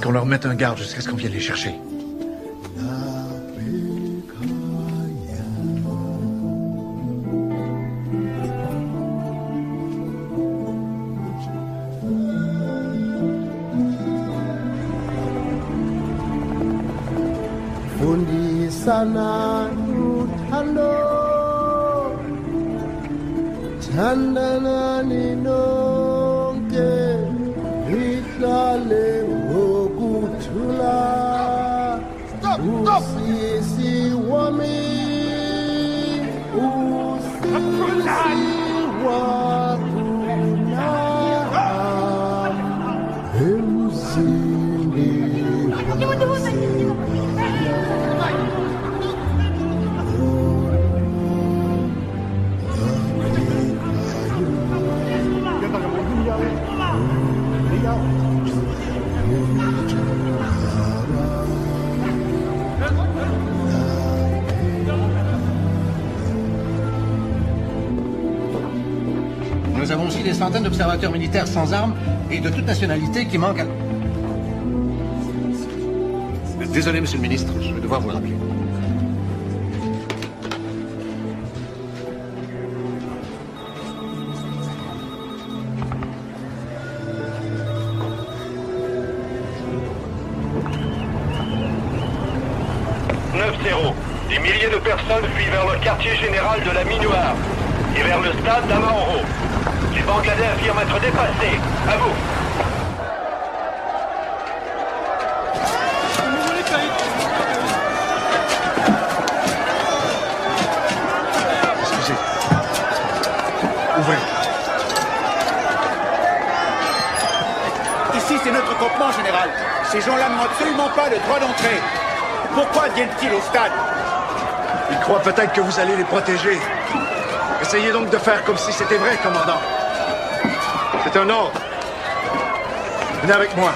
Qu'on leur mette un garde jusqu'à ce qu'on vienne les chercher. Sana uthando thandana ninonke ihlale ngokuthula. Stop! Nous avons aussi des centaines d'observateurs militaires sans armes et de toute nationalité qui manquent à... Désolé, monsieur le ministre, je vais devoir vous rappeler. Des milliers de personnes fuient vers le quartier général de la Minoire et vers le stade d'Amahoro. Les Bangladais affirment être dépassés. À vous. Excusez. Ouvrez. Ici, c'est notre campement, général. Ces gens-là n'ont absolument pas le droit d'entrer. Pourquoi viennent-ils au stade? Ils croient peut-être que vous allez les protéger. Essayez donc de faire comme si c'était vrai, commandant. C'est un ordre. Venez avec moi.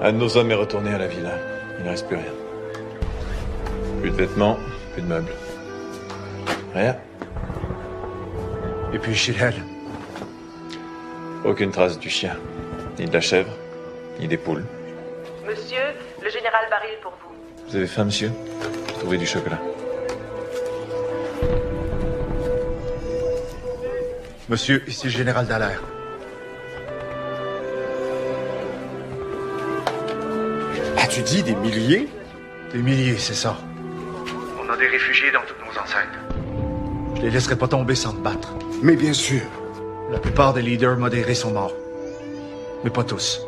Un de nos hommes est retourné à la villa. Il ne reste plus rien. Plus de vêtements, plus de meubles. Rien. Et puis chez elle? Aucune trace du chien. Ni de la chèvre, ni des poules. Monsieur, le général Baril pour vous. Vous avez faim, monsieur? Trouvez du chocolat. Monsieur, ici le général Dallaire. As-tu dit des milliers? Des milliers, c'est ça. On a des réfugiés dans toutes nos enceintes. Je les laisserai pas tomber sans me battre. Mais bien sûr. La plupart des leaders modérés sont morts. Mais pas tous.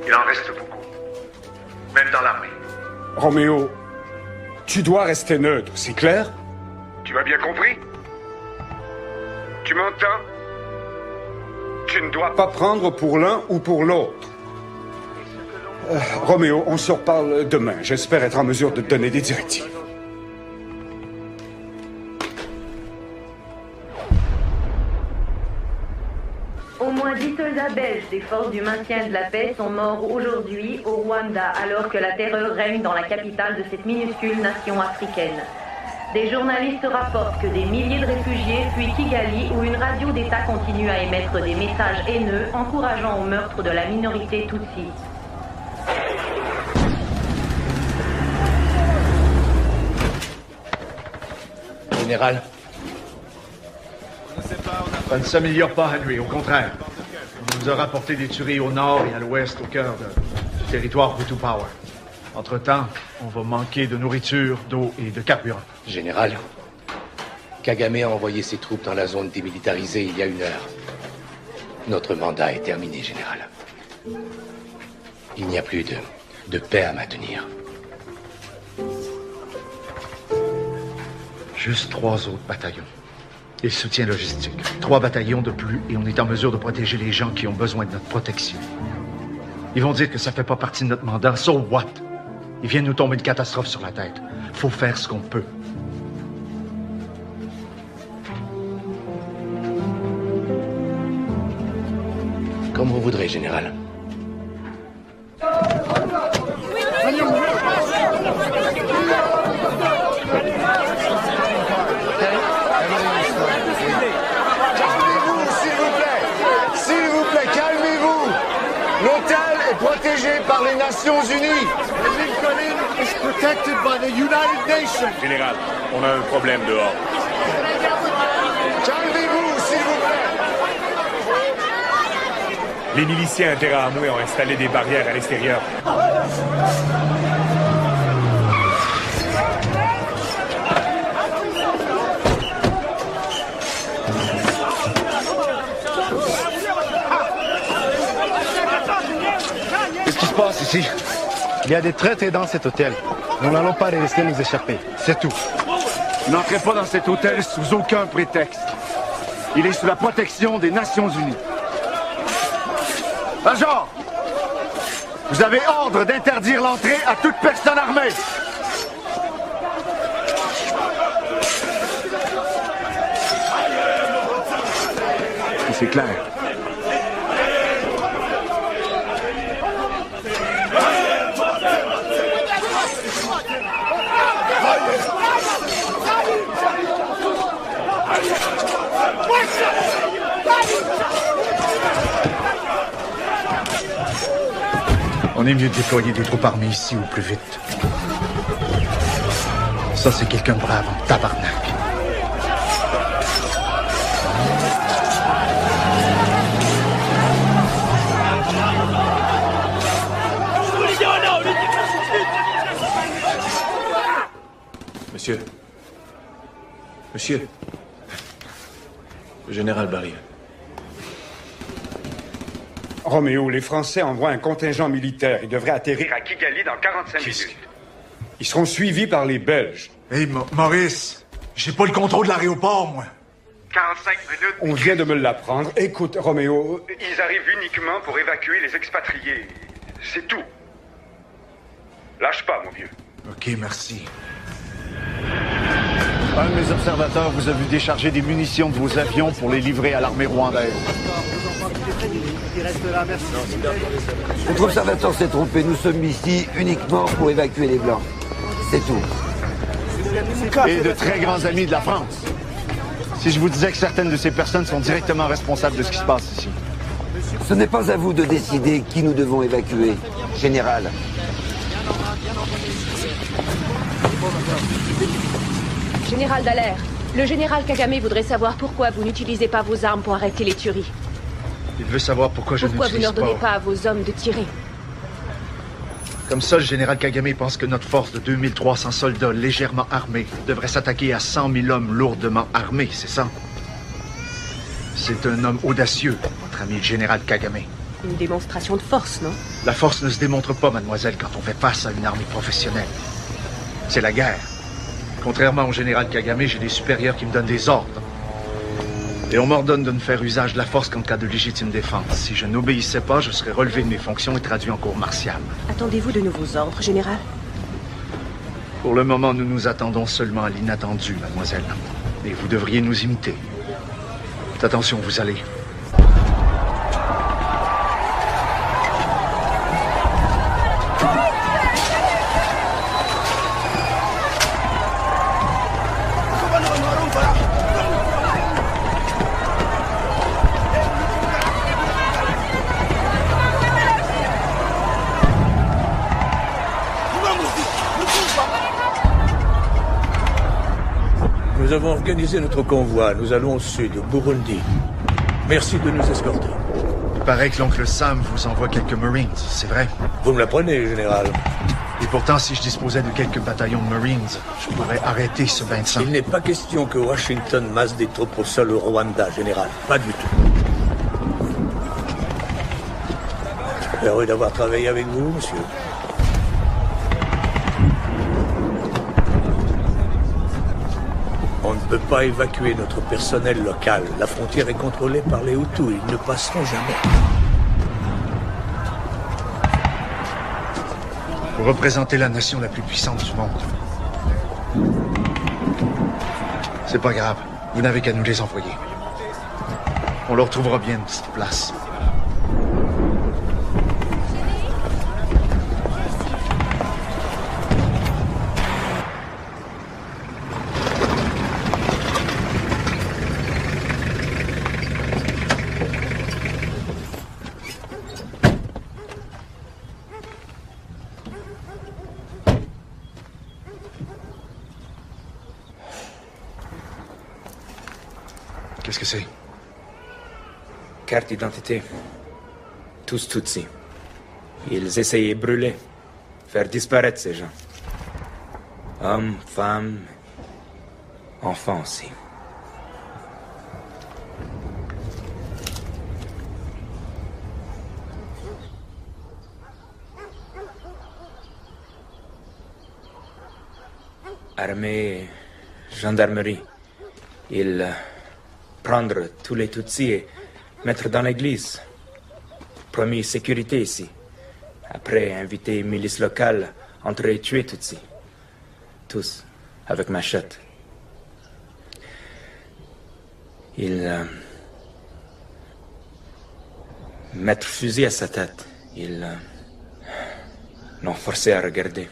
Il en reste beaucoup. Même dans l'armée. Roméo, tu dois rester neutre, c'est clair? Tu as bien compris? Tu m'entends? Tu ne dois pas prendre pour l'un ou pour l'autre. Roméo, on se reparle demain. J'espère être en mesure de te donner des directives. Au moins 10 soldats belges des forces du maintien de la paix sont morts aujourd'hui au Rwanda, alors que la terreur règne dans la capitale de cette minuscule nation africaine. Des journalistes rapportent que des milliers de réfugiés fuient Kigali, où une radio d'État continue à émettre des messages haineux encourageant au meurtre de la minorité Tutsi. Général. Ça ne s'améliore pas, Henry, au contraire. On nous a rapporté des tueries au nord et à l'ouest, au cœur du territoire Hutu Power. Entre-temps, on va manquer de nourriture, d'eau et de carburant. Général, Kagame a envoyé ses troupes dans la zone démilitarisée il y a 1 heure. Notre mandat est terminé, Général. Il n'y a plus de paix à maintenir. Juste 3 autres bataillons. Et soutien logistique. 3 bataillons de plus et on est en mesure de protéger les gens qui ont besoin de notre protection. Ils vont dire que ça fait pas partie de notre mandat. So what? Il vient de nous tomber une catastrophe sur la tête. Faut faire ce qu'on peut. Comme vous voudrez, général. S'il vous plaît, calmez-vous. L'hôtel est protégé par les Nations Unies. Lincoln is protected by the United Nations. Général, on a un problème dehors. Calmez-vous, s'il vous plaît. Les miliciens interamoués ont installé des barrières à l'extérieur. Qu'est-ce qui se passe ici? Il y a des traîtres dans cet hôtel. Nous n'allons pas les laisser nous échapper. C'est tout. N'entrez pas dans cet hôtel sous aucun prétexte. Il est sous la protection des Nations Unies. Major, vous avez ordre d'interdire l'entrée à toute personne armée. C'est clair. On est mieux de déployer des troupes armées ici au plus vite. Ça, c'est quelqu'un de brave en tabarnak. Monsieur. Monsieur. Le général Barry. Roméo, les Français envoient un contingent militaire. Ils devraient atterrir à Kigali dans 45 minutes. Ils seront suivis par les Belges. Hey, Maurice, j'ai pas le contrôle de l'aéroport, moi. 45 minutes. On vient de me l'apprendre. Écoute, Roméo, ils arrivent uniquement pour évacuer les expatriés. C'est tout. Lâche pas, mon vieux. OK, merci. Un de mes observateurs vous a vu décharger des munitions de vos avions pour les livrer à l'armée rwandaise. Notre observateur s'est trompé. Nous sommes ici uniquement pour évacuer les Blancs. C'est tout. Et de très grands amis de la France. Si je vous disais que certaines de ces personnes sont directement responsables de ce qui se passe ici. Ce n'est pas à vous de décider qui nous devons évacuer, général. Général Dallaire, le général Kagame voudrait savoir pourquoi vous n'utilisez pas vos armes pour arrêter les tueries. Il veut savoir pourquoi je Pourquoi vous n'utilise n'ordonnez pas à vos hommes de tirer? Comme ça, le général Kagame pense que notre force de 2300 soldats légèrement armés devrait s'attaquer à 100 000 hommes lourdement armés, c'est ça? C'est un homme audacieux, notre ami le général Kagame. Une démonstration de force, non? La force ne se démontre pas, mademoiselle, quand on fait face à une armée professionnelle. C'est la guerre. Contrairement au général Kagame, j'ai des supérieurs qui me donnent des ordres. Et on m'ordonne de ne faire usage de la force qu'en cas de légitime défense. Si je n'obéissais pas, je serais relevé de mes fonctions et traduit en cour martiale. Attendez-vous de nouveaux ordres, général? Pour le moment, nous nous attendons seulement à l'inattendu, mademoiselle. Et vous devriez nous imiter. Faites attention, vous allez. Nous avons organisé notre convoi. Nous allons au sud, au Burundi. Merci de nous escorter. Il paraît que l'oncle Sam vous envoie quelques Marines, c'est vrai? Vous me l'apprenez, général. Et pourtant, si je disposais de quelques bataillons de Marines, je pourrais arrêter ce bain de sang. Il n'est pas question que Washington masse des troupes au sol au Rwanda, général. Pas du tout. Heureux d'avoir travaillé avec vous, monsieur. On ne ne peut pas évacuer notre personnel local. La frontière est contrôlée par les Hutus. Ils ne passeront jamais. Vous représentez la nation la plus puissante du monde. C'est pas grave. Vous n'avez qu'à nous les envoyer. On leur trouvera bien une petite place. Qu'est-ce que c'est? Carte d'identité. Tous Tutsis. Ils essayaient de brûler, faire disparaître ces gens. Hommes, femmes, enfants aussi. Armée, gendarmerie. Ils prendre tous les Tutsis et mettre dans l'église. Promis sécurité ici. Après, inviter une milice locale, entrer et tuer Tutsis. Tous, avec machette. Ils mettre fusil à sa tête. Ils l'ont forcé à regarder.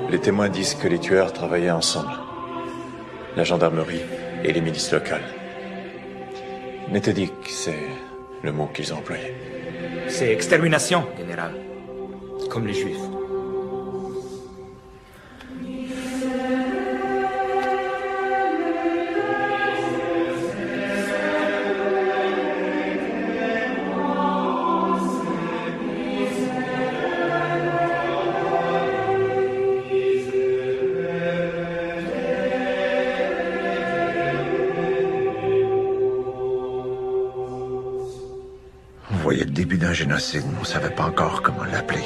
Les témoins disent que les tueurs travaillaient ensemble. La gendarmerie et les milices locales. Méthodique, c'est le mot qu'ils ont employé. C'est extermination, général. Comme les Juifs. On voyait le début d'un génocide, mais on ne savait pas encore comment l'appeler.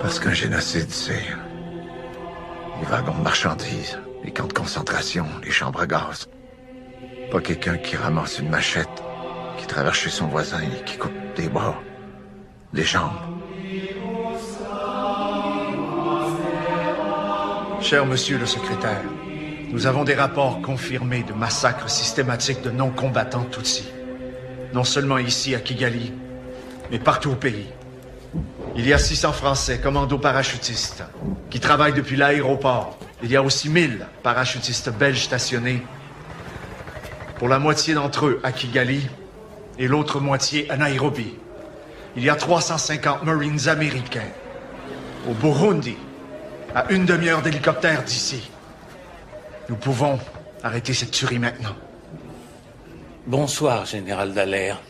Parce qu'un génocide, c'est les wagons de marchandises, les camps de concentration, les chambres à gaz. Pas quelqu'un qui ramasse une machette, qui traverse chez son voisin et qui coupe des bras, des jambes. Cher monsieur le secrétaire, nous avons des rapports confirmés de massacres systématiques de non-combattants Tutsis. Non seulement ici, à Kigali, mais partout au pays. Il y a 600 Français, commandos parachutistes, qui travaillent depuis l'aéroport. Il y a aussi 1000 parachutistes belges stationnés. Pour la moitié d'entre eux à Kigali et l'autre moitié à Nairobi. Il y a 350 Marines américains. Au Burundi, à une demi-heure d'hélicoptère d'ici. Nous pouvons arrêter cette tuerie maintenant. Bonsoir, général Dallaire.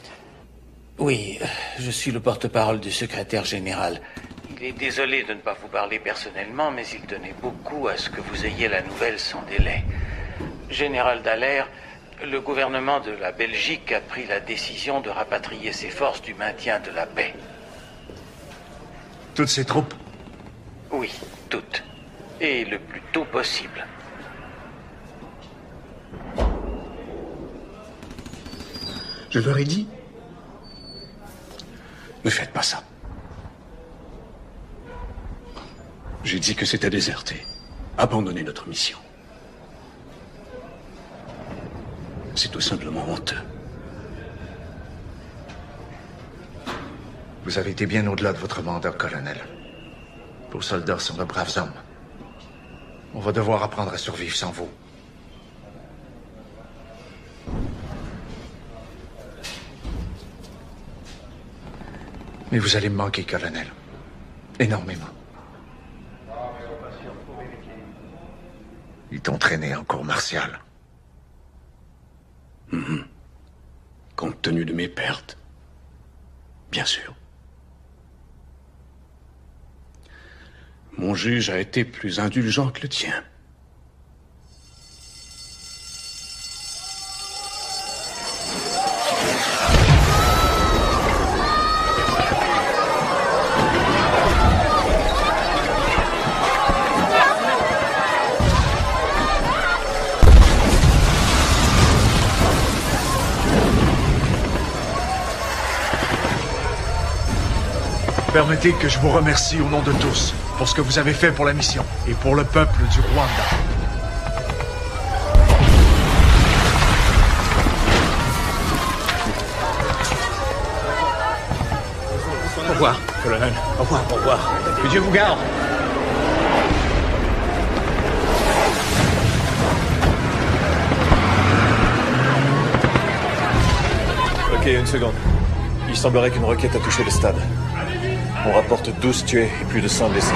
Oui, je suis le porte-parole du secrétaire général. Il est désolé de ne pas vous parler personnellement, mais il tenait beaucoup à ce que vous ayez la nouvelle sans délai. Général Dallaire, le gouvernement de la Belgique a pris la décision de rapatrier ses forces du maintien de la paix. Toutes ces troupes? Oui, toutes. Et le plus tôt possible. Je leur ai dit, ne faites pas ça. J'ai dit que c'était déserter, abandonner notre mission. C'est tout simplement honteux. Vous avez été bien au-delà de votre mandat, colonel. Vos soldats sont de braves hommes. On va devoir apprendre à survivre sans vous. Mais vous allez me manquer, colonel. Énormément. Ils t'ont traîné en cour martiale. Compte tenu de mes pertes. Bien sûr. Mon juge a été plus indulgent que le tien. Permettez que je vous remercie au nom de tous pour ce que vous avez fait pour la mission et pour le peuple du Rwanda. Au revoir, colonel. Au revoir, au revoir. Que Dieu vous garde. Ok, une seconde. Il semblerait qu'une roquette a touché le stade. On rapporte 12 tués et plus de 100 blessés.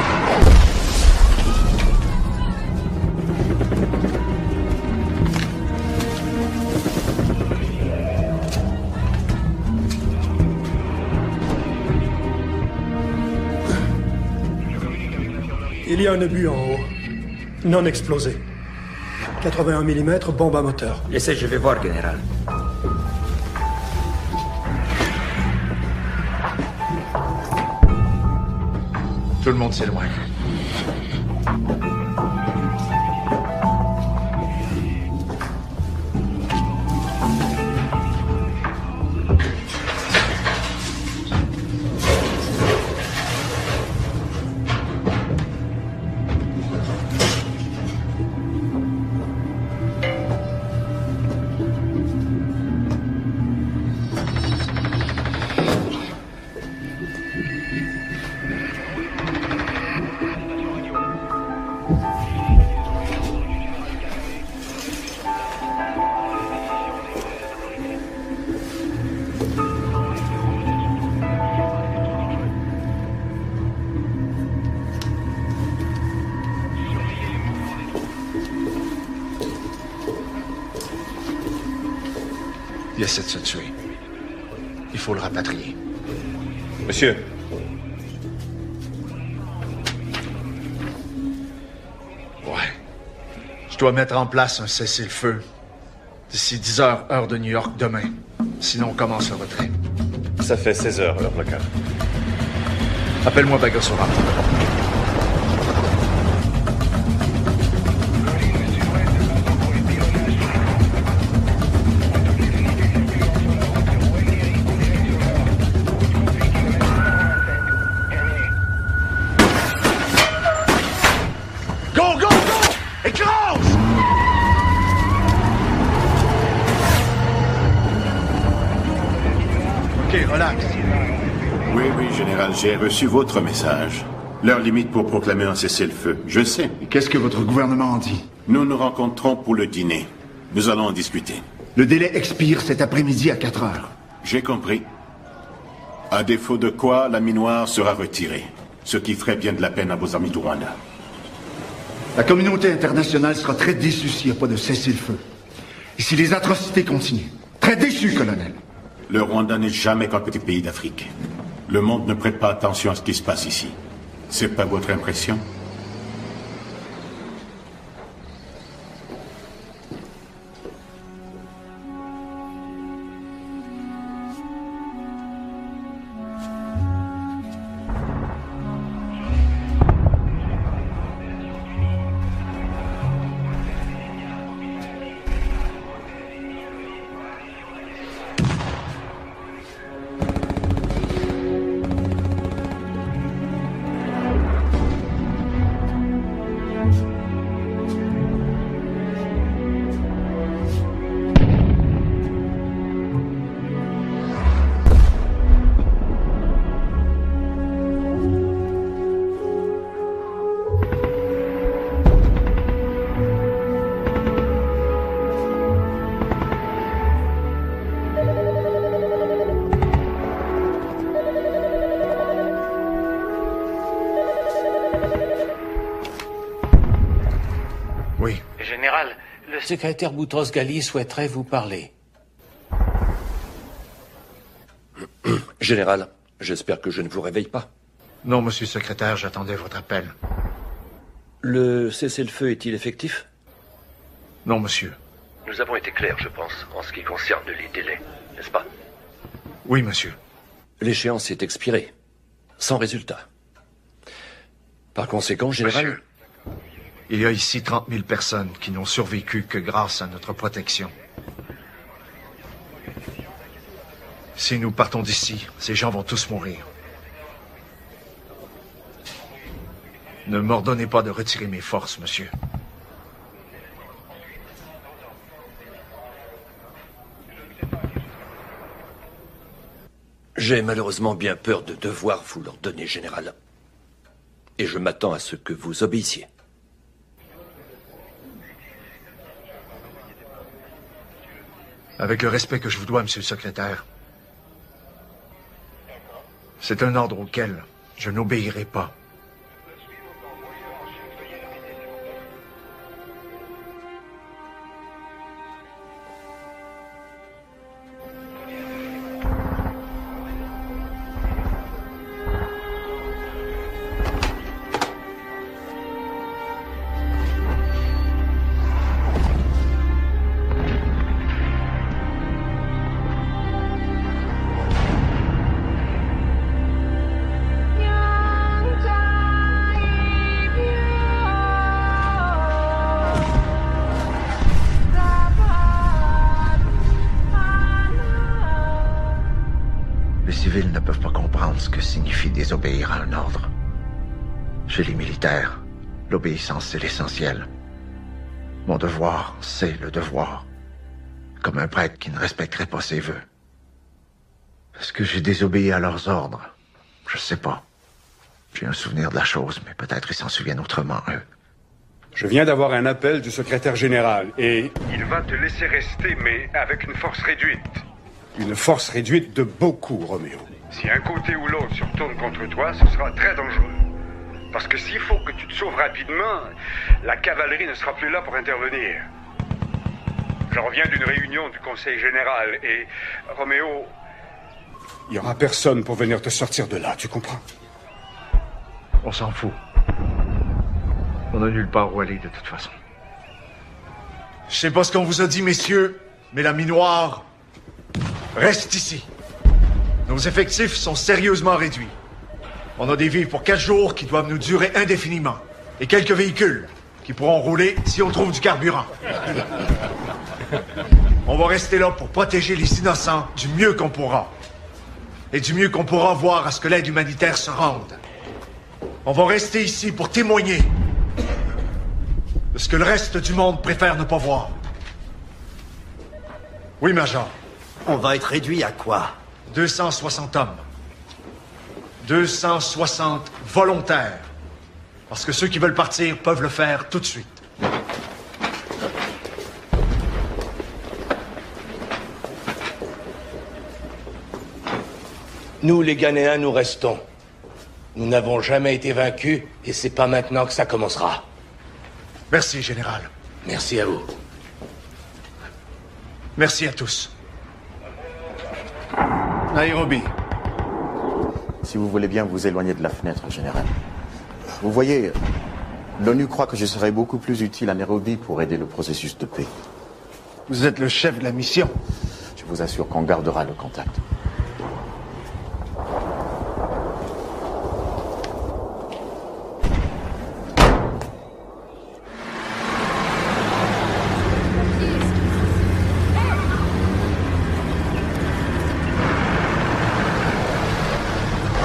Il y a un obus en haut, non explosé. 81 mm, bombe à moteur. Laissez, je vais voir, général. Tout le monde s'éloigne. Il essaie de se tuer. Il faut le rapatrier. Monsieur. Ouais. Je dois mettre en place un cessez-le-feu d'ici 10 heures, heure de New York, demain. Sinon, on commence le retrait. Ça fait 16 heures, heure locale. Appelle-moi Bagosora. J'ai reçu votre message. L'heure limite pour proclamer un cessez-le-feu. Je sais. Qu'est-ce que votre gouvernement en dit? Nous nous rencontrons pour le dîner. Nous allons en discuter. Le délai expire cet après-midi à 4 heures. J'ai compris. À défaut de quoi, la minoire sera retirée. Ce qui ferait bien de la peine à vos amis du Rwanda. La communauté internationale sera très déçue s'il n'y a pas de cessez-le-feu. Et si les atrocités continuent. Très déçue, colonel. Le Rwanda n'est jamais qu'un petit pays d'Afrique. Le monde ne prête pas attention à ce qui se passe ici. C'est pas votre impression? Le secrétaire Boutros-Ghali souhaiterait vous parler. Général, j'espère que je ne vous réveille pas. Non, monsieur le secrétaire, j'attendais votre appel. Le cessez-le-feu est-il effectif? Non, monsieur. Nous avons été clairs, je pense, en ce qui concerne les délais, n'est-ce pas? Oui, monsieur. L'échéance est expirée, sans résultat. Par conséquent, général... Monsieur, il y a ici 30 000 personnes qui n'ont survécu que grâce à notre protection. Si nous partons d'ici, ces gens vont tous mourir. Ne m'ordonnez pas de retirer mes forces, monsieur. J'ai malheureusement bien peur de devoir vous l'ordonner, général. Et je m'attends à ce que vous obéissiez. Avec le respect que je vous dois, monsieur le secrétaire, c'est un ordre auquel je n'obéirai pas. Désobéir à un ordre. Chez les militaires, l'obéissance, c'est l'essentiel. Mon devoir, c'est le devoir. Comme un prêtre qui ne respecterait pas ses vœux. Est-ce que j'ai désobéi à leurs ordres? Je sais pas. J'ai un souvenir de la chose, mais peut-être ils s'en souviennent autrement, eux. Je viens d'avoir un appel du secrétaire général et... Il va te laisser rester, mais avec une force réduite. Une force réduite de beaucoup, Roméo. Si un côté ou l'autre se retourne contre toi, ce sera très dangereux. Parce que s'il faut que tu te sauves rapidement, la cavalerie ne sera plus là pour intervenir. Je reviens d'une réunion du Conseil général et, Roméo, il n'y aura personne pour venir te sortir de là, tu comprends? On s'en fout. On n'a nulle part où aller de toute façon. Je sais pas ce qu'on vous a dit, messieurs, mais la Minoire reste ici. Nos effectifs sont sérieusement réduits. On a des vivres pour 4 jours qui doivent nous durer indéfiniment. Et quelques véhicules qui pourront rouler si on trouve du carburant. On va rester là pour protéger les innocents du mieux qu'on pourra. Et du mieux qu'on pourra voir à ce que l'aide humanitaire se rende. On va rester ici pour témoigner de ce que le reste du monde préfère ne pas voir. Oui, Major. On va être réduit à quoi? 260 hommes. 260 volontaires. Parce que ceux qui veulent partir peuvent le faire tout de suite. Nous, les Ghanéens, nous restons. Nous n'avons jamais été vaincus et c'est pas maintenant que ça commencera. Merci, Général. Merci à vous. Merci à tous. Nairobi. Si vous voulez bien vous éloigner de la fenêtre, Général. Vous voyez, l'ONU croit que je serai beaucoup plus utile à Nairobi pour aider le processus de paix. Vous êtes le chef de la mission. Je vous assure qu'on gardera le contact.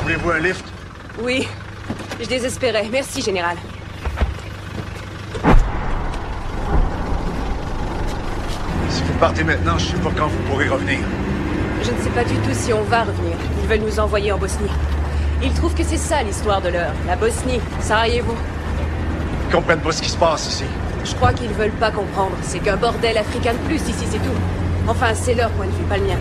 Voulez-vous un lift? Oui. Je désespérais. Merci, Général. Si vous partez maintenant, je sais pas quand vous pourrez revenir. Je ne sais pas du tout si on va revenir. Ils veulent nous envoyer en Bosnie. Ils trouvent que c'est ça l'histoire de l'heure. La Bosnie, Sarajevo. Ils comprennent pas ce qui se passe ici. Je crois qu'ils veulent pas comprendre. C'est qu'un bordel africain de plus ici, c'est tout. Enfin, c'est leur point de vue, pas le mien.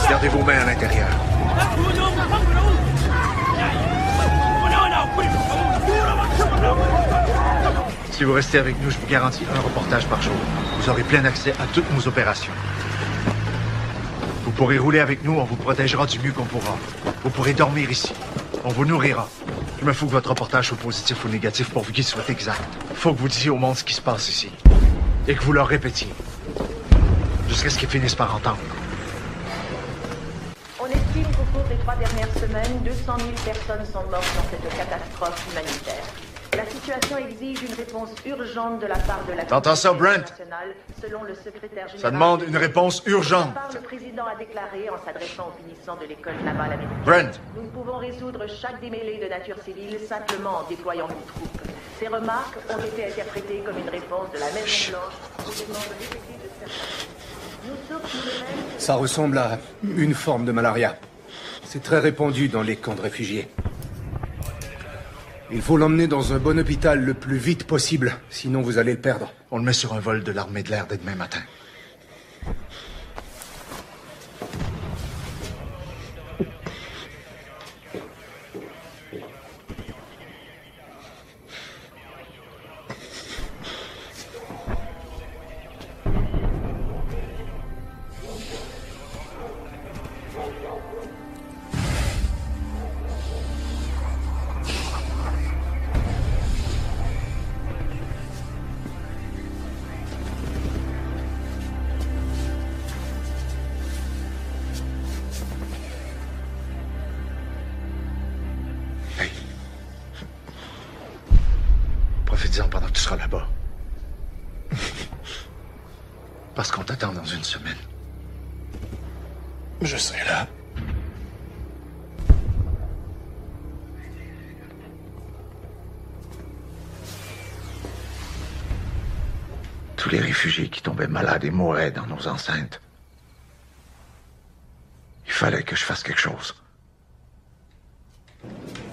Gardez vos mains à l'intérieur. Si vous restez avec nous, je vous garantis un reportage par jour. Vous aurez plein accès à toutes nos opérations. Vous pourrez rouler avec nous, on vous protégera du mieux qu'on pourra. Vous pourrez dormir ici. On vous nourrira. Il me faut que votre reportage soit positif ou négatif pourvu qu'il soit exact. Il faut que vous disiez au monde ce qui se passe ici. Et que vous leur répétiez. Jusqu'à ce qu'ils finissent par entendre. On estime qu'au cours des 3 dernières semaines, 200 000 personnes sont mortes dans cette catastrophe humanitaire. La situation exige une réponse urgente de la part de la T'entends ça, Brent? Selon le secrétaire général. Ça demande une réponse urgente. Le président a déclaré en s'adressant aux finissants de l'école navale américaine. Brent. Nous ne pouvons résoudre chaque démêlé de nature civile simplement en déployant nos troupes. Ces remarques ont été interprétées comme une réponse de la Maison-Blanche aux demandes répétées de certains. Nous sommes nous-mêmes. Ça ressemble à une forme de malaria. C'est très répandu dans les camps de réfugiés. Il faut l'emmener dans un bon hôpital le plus vite possible, sinon vous allez le perdre. On le met sur un vol de l'armée de l'air dès demain matin. Profites-en pendant que tu seras là-bas. Parce qu'on t'attend dans une semaine. Je serai là. Tous les réfugiés qui tombaient malades et mouraient dans nos enceintes. Il fallait que je fasse quelque chose.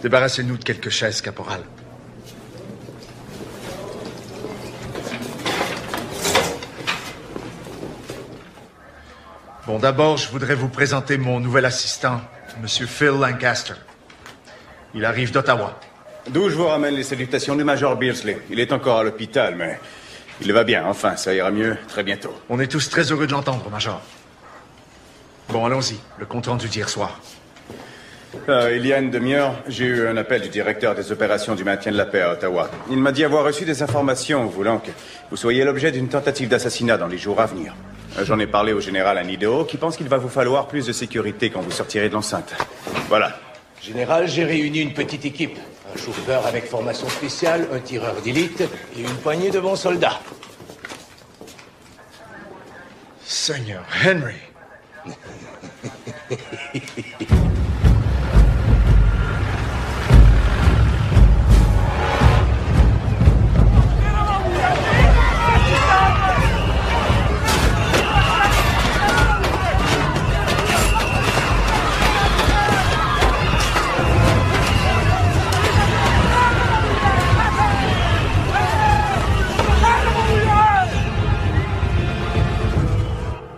Débarrassez-nous de quelques chaises, caporal. Bon, d'abord, je voudrais vous présenter mon nouvel assistant, Monsieur Phil Lancaster. Il arrive d'Ottawa. D'où je vous ramène les salutations du Major Beardsley. Il est encore à l'hôpital, mais il va bien. Enfin, ça ira mieux très bientôt. On est tous très heureux de l'entendre, Major. Bon, allons-y. Le compte-rendu d'hier soir. Il y a une demi-heure, j'ai eu un appel du directeur des opérations du maintien de la paix à Ottawa. Il m'a dit avoir reçu des informations voulant que vous soyez l'objet d'une tentative d'assassinat dans les jours à venir. J'en ai parlé au général Anne Idaho, qui pense qu'il va vous falloir plus de sécurité quand vous sortirez de l'enceinte. Voilà. Général, j'ai réuni une petite équipe. Un chauffeur avec formation spéciale, un tireur d'élite et une poignée de bons soldats. Seigneur Henry.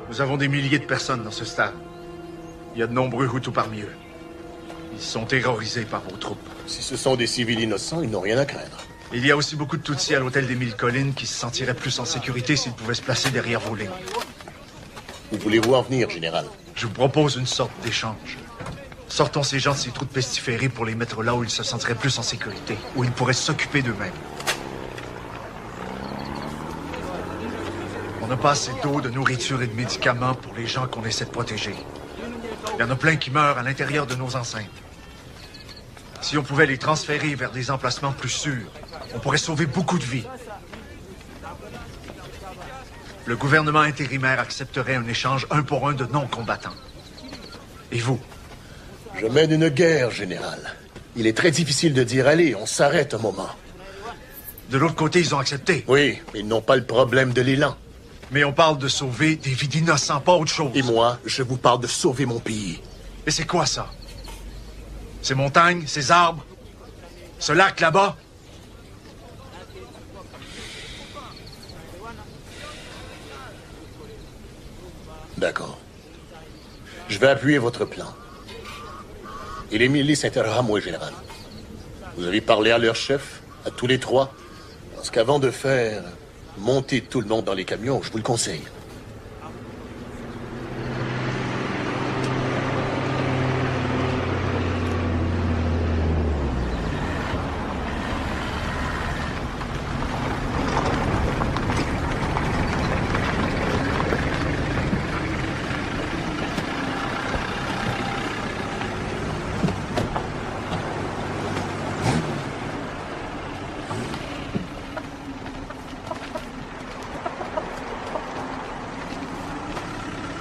Nous avons des milliers de personnes dans ce stade. Il y a de nombreux Hutus parmi eux. Ils sont terrorisés par vos troupes. Si ce sont des civils innocents, ils n'ont rien à craindre. Il y a aussi beaucoup de Tutsis à l'hôtel des Mille Collines qui se sentiraient plus en sécurité s'ils pouvaient se placer derrière vos lignes. Où voulez-vous en venir, général? Je vous propose une sorte d'échange. Sortons ces gens de ces trous de pestiférés pour les mettre là où ils se sentiraient plus en sécurité, où ils pourraient s'occuper d'eux-mêmes. On n'a pas assez d'eau, de nourriture et de médicaments pour les gens qu'on essaie de protéger. Il y en a plein qui meurent à l'intérieur de nos enceintes. Si on pouvait les transférer vers des emplacements plus sûrs, on pourrait sauver beaucoup de vies. Le gouvernement intérimaire accepterait un échange 1 pour 1 de non-combattants. Et vous? Je mène une guerre, général. Il est très difficile de dire « Allez, on s'arrête un moment ». De l'autre côté, ils ont accepté. Oui, mais ils n'ont pas le problème de l'élan. Mais on parle de sauver des vies d'innocents, pas autre chose. Et moi, je vous parle de sauver mon pays. Et c'est quoi ça? Ces montagnes, ces arbres, ce lac là-bas? D'accord. Je vais appuyer votre plan. Et les milices intérieures à moi, général. Vous avez parlé à leur chef, à tous les trois? Parce qu'avant de faire monter tout le monde dans les camions, je vous le conseille.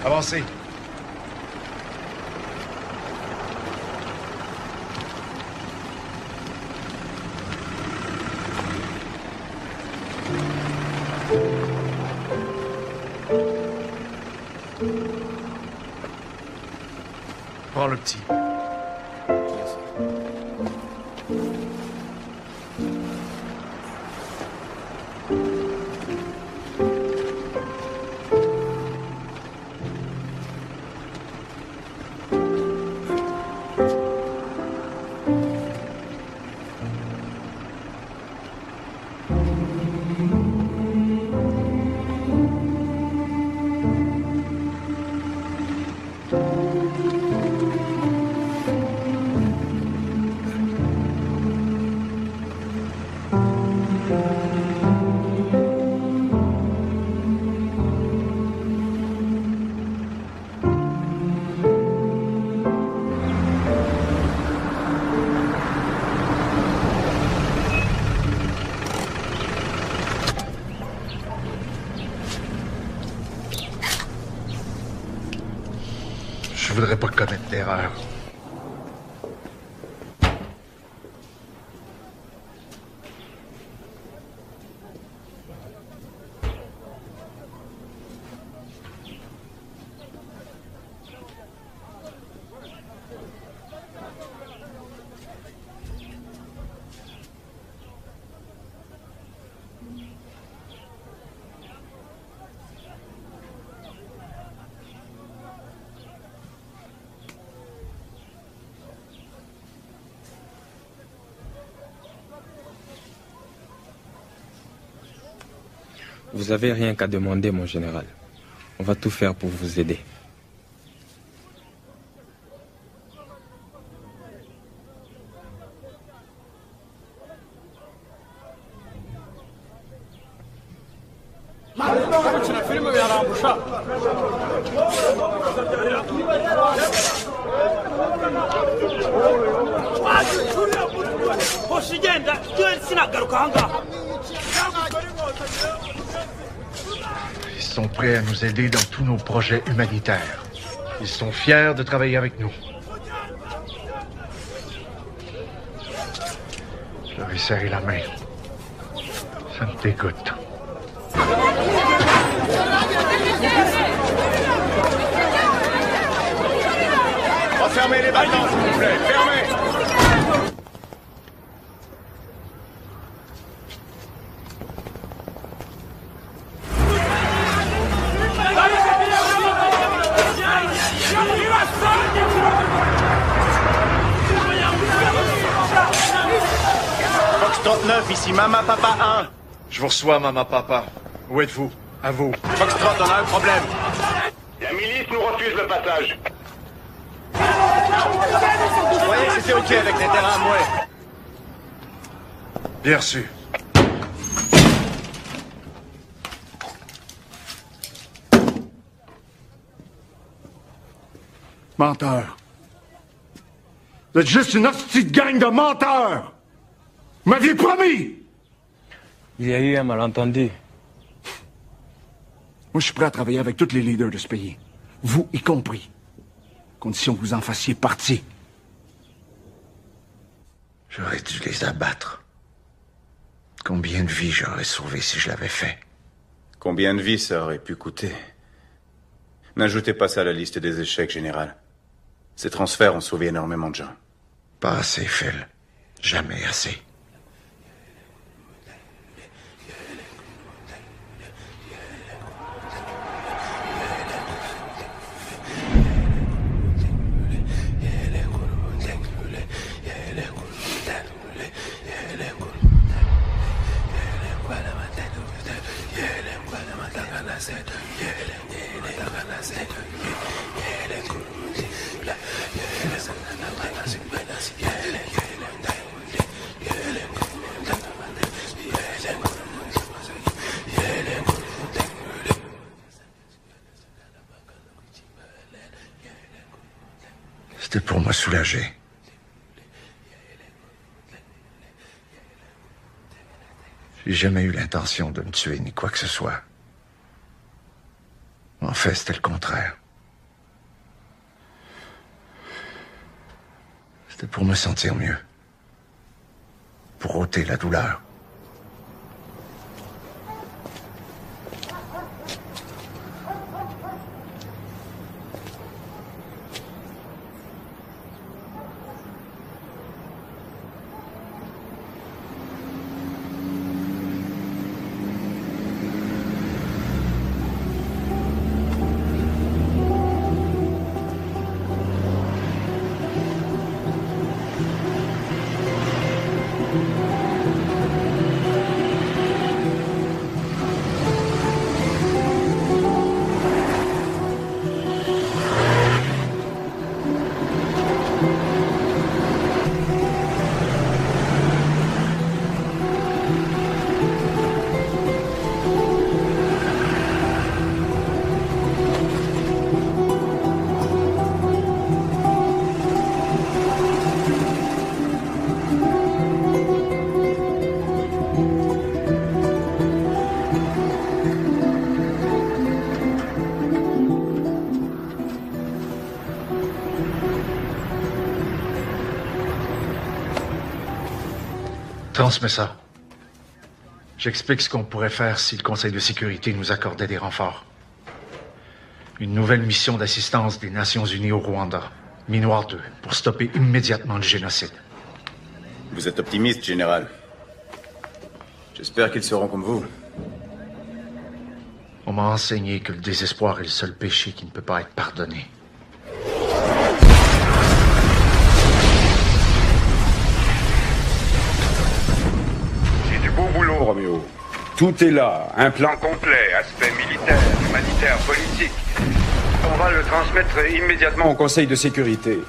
Avancez. Prends le petit. Je voudrais pas commettre d'erreur. Vous avez rien qu'à demander, mon général. On va tout faire pour vous aider. Ils sont prêts à nous aider dans tous nos projets humanitaires. Ils sont fiers de travailler avec nous. Je leur ai serré la main. Ça me dégoûte. Refermez les battants, s'il vous plaît. Fermez. Fox 39, ici Mama Papa 1. Je vous reçois, Mama Papa. Où êtes-vous? À vous. Foxtrot, on a un problème. La milice nous refuse le passage. Je croyais que c'était OK avec les terrains à mouais. Bien reçu. Menteur. Vous êtes juste une petite gang de menteurs. Vous m'aviez promis. Il y a eu un malentendu. Moi, je suis prêt à travailler avec tous les leaders de ce pays. Vous y compris. Condition que vous en fassiez partie. J'aurais dû les abattre. Combien de vies j'aurais sauvé si je l'avais fait? Combien de vies ça aurait pu coûter? N'ajoutez pas ça à la liste des échecs, général. Ces transferts ont sauvé énormément de gens. Pas assez, Phil. Jamais assez. C'était pour me soulager. J'ai jamais eu l'intention de me tuer ni quoi que ce soit. En fait, c'était le contraire. C'était pour me sentir mieux. Pour ôter la douleur. Transmets ça. J'explique ce qu'on pourrait faire si le Conseil de sécurité nous accordait des renforts. Une nouvelle mission d'assistance des Nations Unies au Rwanda, Minoir 2, pour stopper immédiatement le génocide. Vous êtes optimiste, général. J'espère qu'ils seront comme vous. On m'a enseigné que le désespoir est le seul péché qui ne peut pas être pardonné. Beau boulot, Roméo. Tout est là. Un plan complet, aspect militaire, humanitaire, politique. On va le transmettre immédiatement au Conseil de sécurité.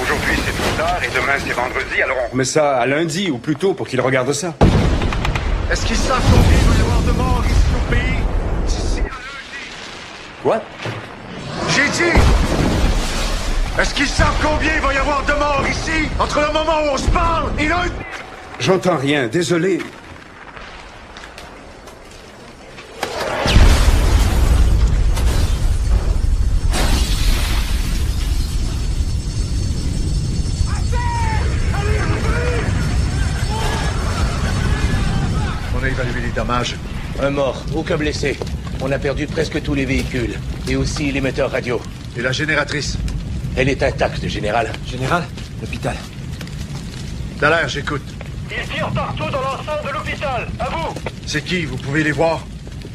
Aujourd'hui, c'est trop tard et demain, c'est vendredi, alors on remet ça à lundi ou plus tôt pour qu'ils regardent ça. Est-ce qu'ils savent combien il va y avoir de morts ici au pays? D'ici à lundi. Quoi? J'ai dit! Est-ce qu'ils savent combien il va y avoir de morts ici entre le moment où on se parle et lundi? J'entends rien, désolé. On a évalué les dommages. Un mort, aucun blessé. On a perdu presque tous les véhicules. Et aussi l'émetteur radio. Et la génératrice? Elle est intacte, général. Général, l'hôpital. Dallaire, j'écoute. Ils tirent partout dans l'ensemble de l'hôpital. À vous. C'est qui? Vous pouvez les voir?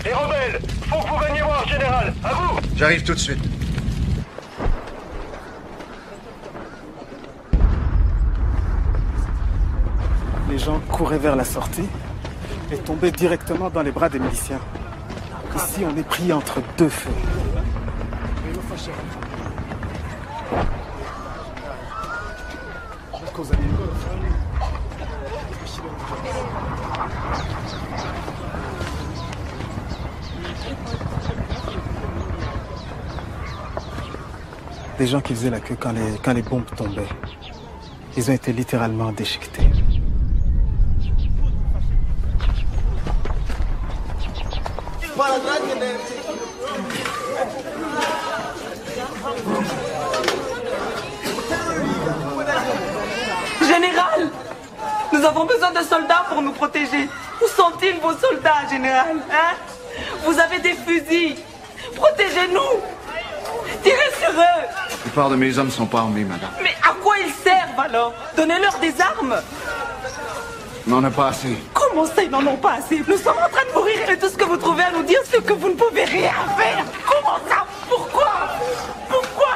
Les rebelles. Faut que vous veniez voir, général. À vous. J'arrive tout de suite. Les gens couraient vers la sortie et tombaient directement dans les bras des miliciens. Ici, on est pris entre deux feux. Des gens qui faisaient la queue quand les bombes tombaient. Ils ont été littéralement déchiquetés. Général! Nous avons besoin de soldats pour nous protéger. Où sont-ils, vos soldats, général? Hein? Vous avez des fusils. Protégez-nous! Tirez sur eux! La plupart de mes hommes sont pas armés, madame. Mais à quoi ils servent alors? Donnez-leur des armes! On n'en a pas assez. Comment ça, ils n'en ont pas assez? Nous sommes en train de mourir et tout ce que vous trouvez à nous dire, c'est que vous ne pouvez rien faire! Comment ça? Pourquoi? Pourquoi?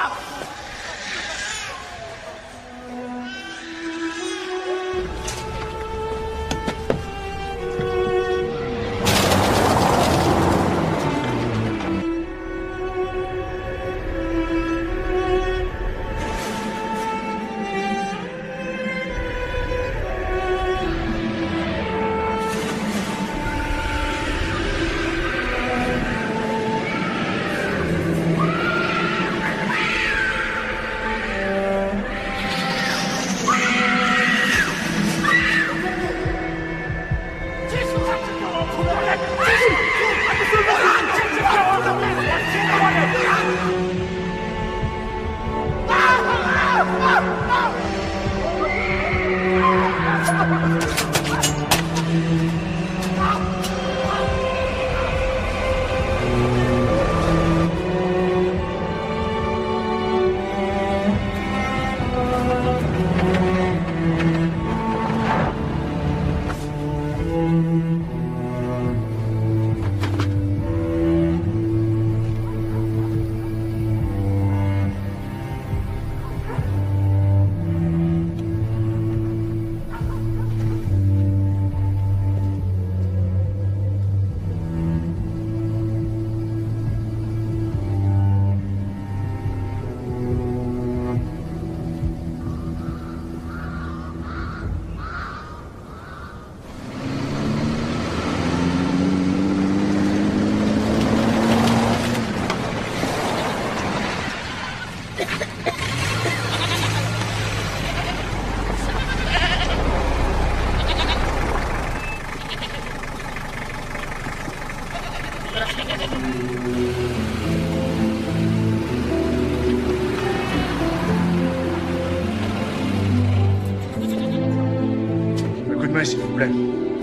Un coup de main, s'il vous plaît.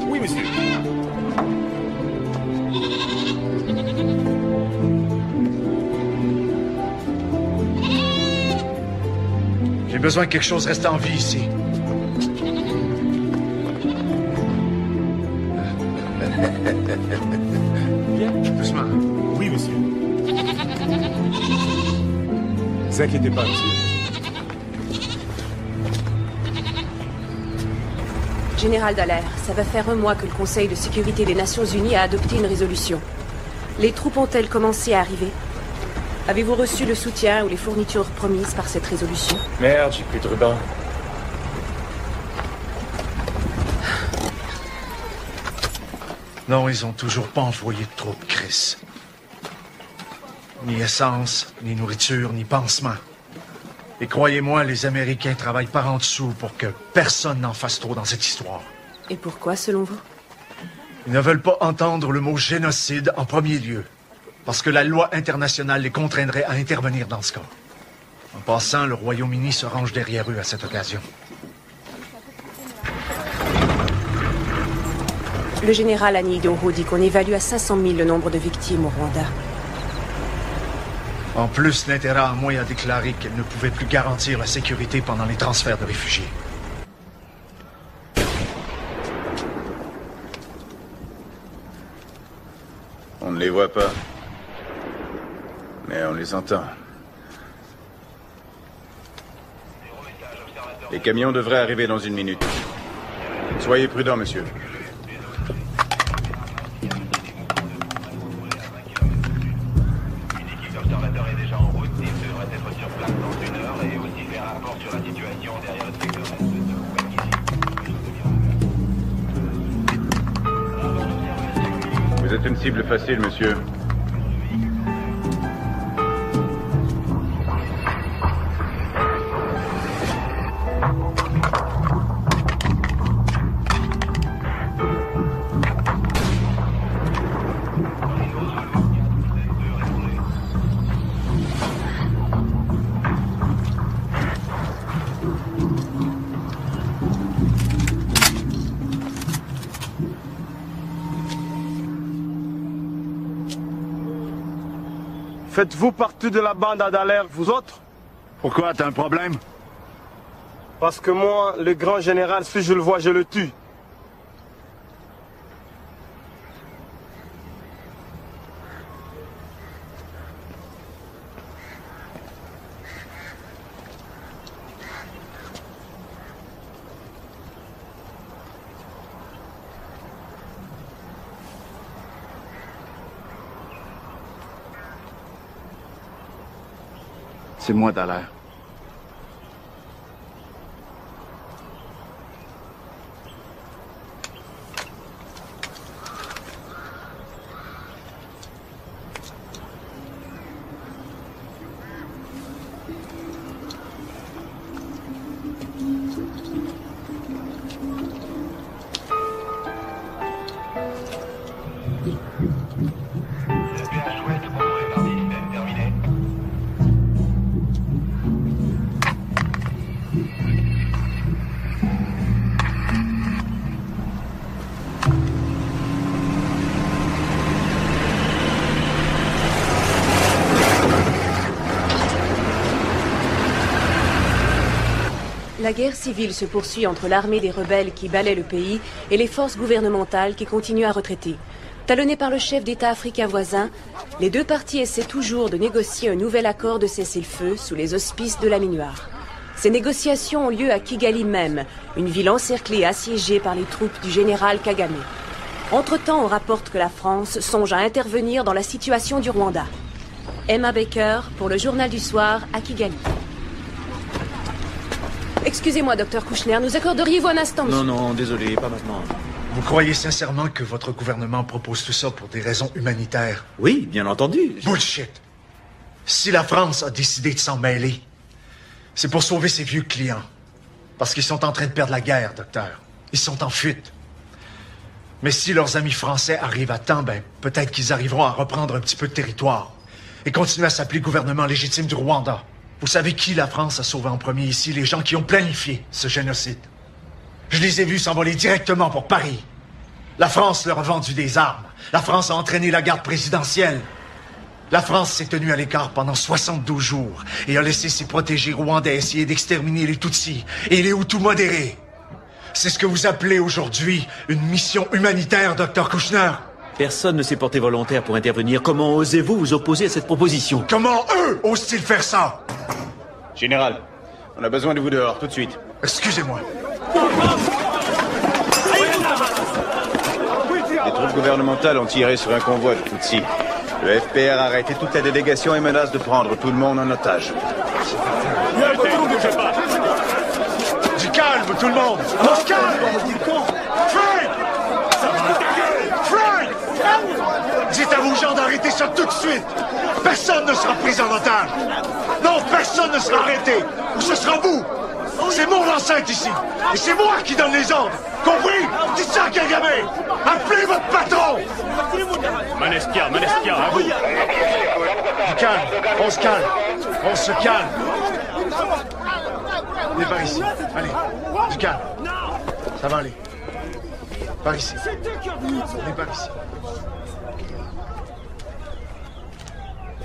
Oui, monsieur. J'ai besoin que quelque chose reste en vie ici. Doucement. Oui, monsieur. Ne vous inquiétez pas, monsieur. Général Dallaire, ça va faire un mois que le Conseil de sécurité des Nations Unies a adopté une résolution. Les troupes ont-elles commencé à arriver? Avez-vous reçu le soutien ou les fournitures promises par cette résolution? Merde, j'ai plus de ruban. Non, ils ont toujours pas envoyé de troupes, Chris. Ni essence, ni nourriture, ni pansement. Et croyez-moi, les Américains travaillent par en dessous pour que personne n'en fasse trop dans cette histoire. Et pourquoi, selon vous? Ils ne veulent pas entendre le mot génocide en premier lieu, parce que la loi internationale les contraindrait à intervenir dans ce cas. En passant, le Royaume-Uni se range derrière eux à cette occasion. Le général Annie Idongo dit qu'on évalue à 500 000 le nombre de victimes au Rwanda. En plus, l'intérêt à moi a déclaré qu'elle ne pouvait plus garantir la sécurité pendant les transferts de réfugiés. On ne les voit pas. Mais on les entend. Les camions devraient arriver dans 1 minute. Soyez prudents, monsieur. Vous êtes une cible facile, monsieur. Faites-vous partie de la bande à Dallaire, vous autres? Pourquoi, t'as un problème? Parce que moi, le grand général, si je le vois, je le tue. C'est moi, Dallaire. La guerre civile se poursuit entre l'armée des rebelles qui balaient le pays et les forces gouvernementales qui continuent à retraiter. Talonnés par le chef d'État africain voisin, les deux parties essaient toujours de négocier un nouvel accord de cessez-le-feu sous les auspices de la Minuar. Ces négociations ont lieu à Kigali même, une ville encerclée et assiégée par les troupes du général Kagame. Entre-temps, on rapporte que la France songe à intervenir dans la situation du Rwanda. Emma Baker, pour le Journal du Soir, à Kigali. Excusez-moi, docteur Kouchner, nous accorderiez-vous un instant, monsieur? Non, désolé, pas maintenant. Vous croyez sincèrement que votre gouvernement propose tout ça pour des raisons humanitaires? Oui, bien entendu. Bullshit! Si la France a décidé de s'en mêler, c'est pour sauver ses vieux clients. Parce qu'ils sont en train de perdre la guerre, docteur. Ils sont en fuite. Mais si leurs amis français arrivent à temps, peut-être qu'ils arriveront à reprendre un petit peu de territoire et continuer à s'appeler gouvernement légitime du Rwanda. Vous savez qui la France a sauvé en premier ici? Les gens qui ont planifié ce génocide. Je les ai vus s'envoler directement pour Paris. La France leur a vendu des armes. La France a entraîné la garde présidentielle. La France s'est tenue à l'écart pendant 72 jours et a laissé ses protégés rwandais essayer d'exterminer les Tutsis et les Hutus modérés. C'est ce que vous appelez aujourd'hui une mission humanitaire, Dr Kouchner? Personne ne s'est porté volontaire pour intervenir. Comment osez-vous vous opposer à cette proposition? Comment eux osent-ils faire ça? Général, on a besoin de vous dehors, tout de suite. Excusez-moi. Les troupes gouvernementales ont tiré sur un convoi de Tutsis. Le FPR a arrêté toute la délégation et menace de prendre tout le monde en otage. Du calme, tout le monde! On se calme! Frank! Frank! Dites à vos gens d'arrêter ça tout de suite! Personne ne sera pris en otage! Non, personne ne sera arrêté! Ou ce sera vous! C'est mon enceinte ici! Et c'est moi qui donne les ordres! Compris? Dites ça à Kagame! Appelez votre patron! Maneskia, à vous! Du calme! On se calme! On se calme! Venez par ici. Allez, du calme. Ça va aller. Par ici. Venez par ici.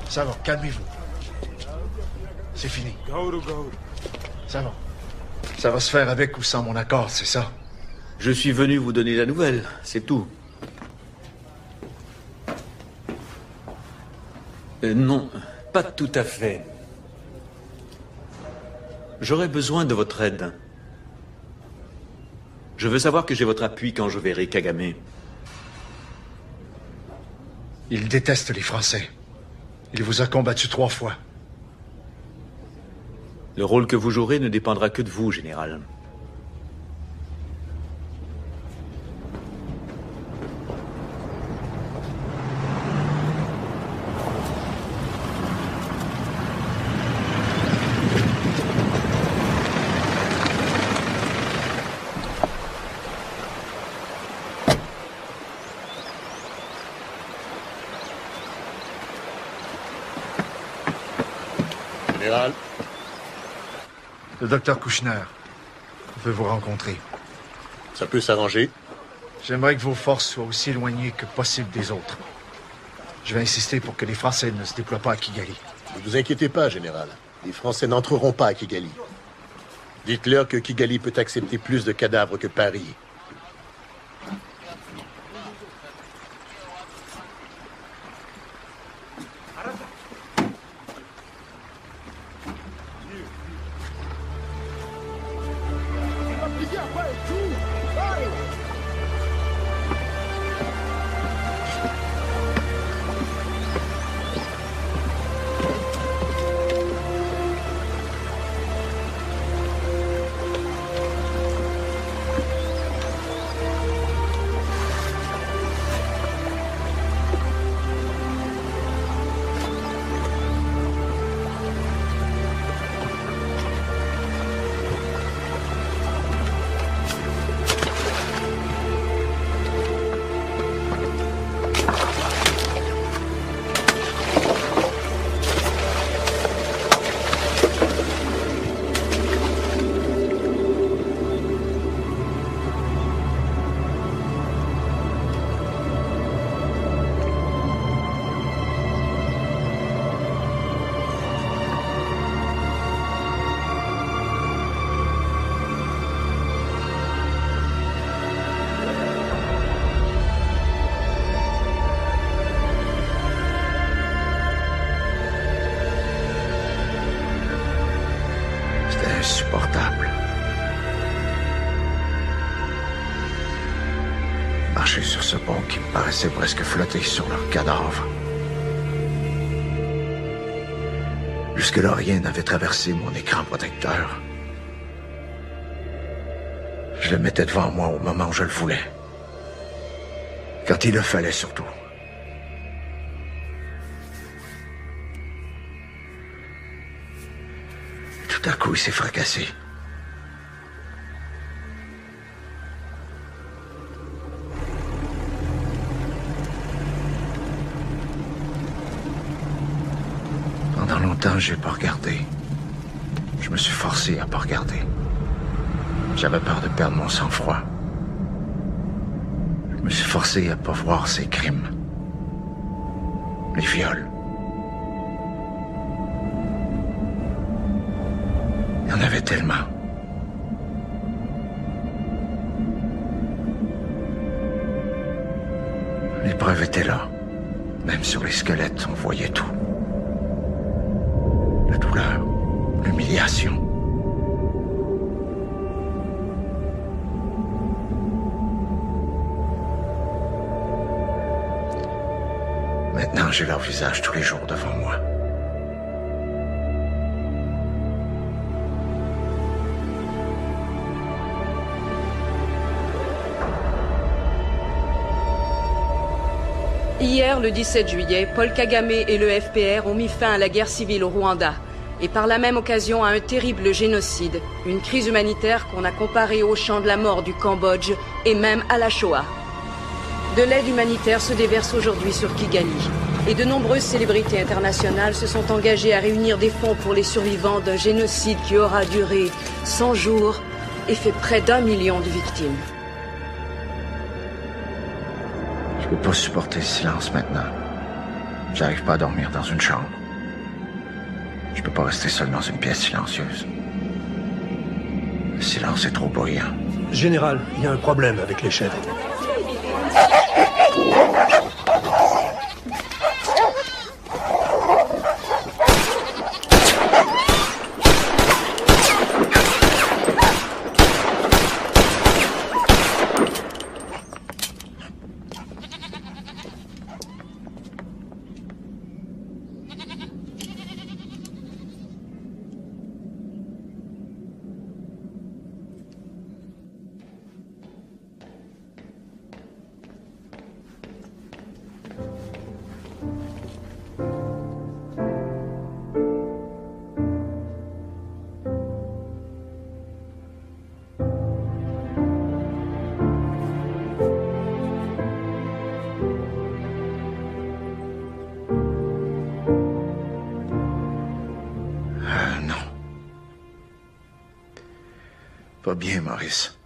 Ça va, calmez-vous. C'est fini. Ça va. Ça va se faire avec ou sans mon accord, c'est ça? Je suis venu vous donner la nouvelle, c'est tout. Non, pas tout à fait. J'aurais besoin de votre aide. Je veux savoir que j'ai votre appui quand je verrai Kagame. Il déteste les Français. Il vous a combattu 3 fois. Le rôle que vous jouerez ne dépendra que de vous, général. Général. Le docteur Kouchner veut vous rencontrer. Ça peut s'arranger. J'aimerais que vos forces soient aussi éloignées que possible des autres. Je vais insister pour que les Français ne se déploient pas à Kigali. Ne vous inquiétez pas, général. Les Français n'entreront pas à Kigali. Dites-leur que Kigali peut accepter plus de cadavres que Paris. Insupportable. Marcher sur ce pont qui me paraissait presque flotter sur leurs cadavres. Jusque-là, rien n'avait traversé mon écran protecteur. Je le mettais devant moi au moment où je le voulais. Quand il le fallait surtout. Tout à coup, il s'est fracassé. Pendant longtemps, j'ai pas regardé. Je me suis forcé à pas regarder. J'avais peur de perdre mon sang-froid. Je me suis forcé à pas voir ces crimes. Les viols. Il y en avait tellement. Les preuves étaient là. Même sur les squelettes, on voyait tout. La douleur, l'humiliation. Maintenant, j'ai leur visage tous les jours devant moi. Hier, le 17 juillet, Paul Kagame et le FPR ont mis fin à la guerre civile au Rwanda et par la même occasion à un terrible génocide, une crise humanitaire qu'on a comparée au champ de la mort du Cambodge et même à la Shoah. De l'aide humanitaire se déverse aujourd'hui sur Kigali et de nombreuses célébrités internationales se sont engagées à réunir des fonds pour les survivants d'un génocide qui aura duré 100 jours et fait près d'1 million de victimes. Je peux pas supporter le silence maintenant. J'arrive pas à dormir dans une chambre. Je peux pas rester seul dans une pièce silencieuse. Le silence est trop bruyant. Général, il y a un problème avec les chèvres. Pas bien, Maurice.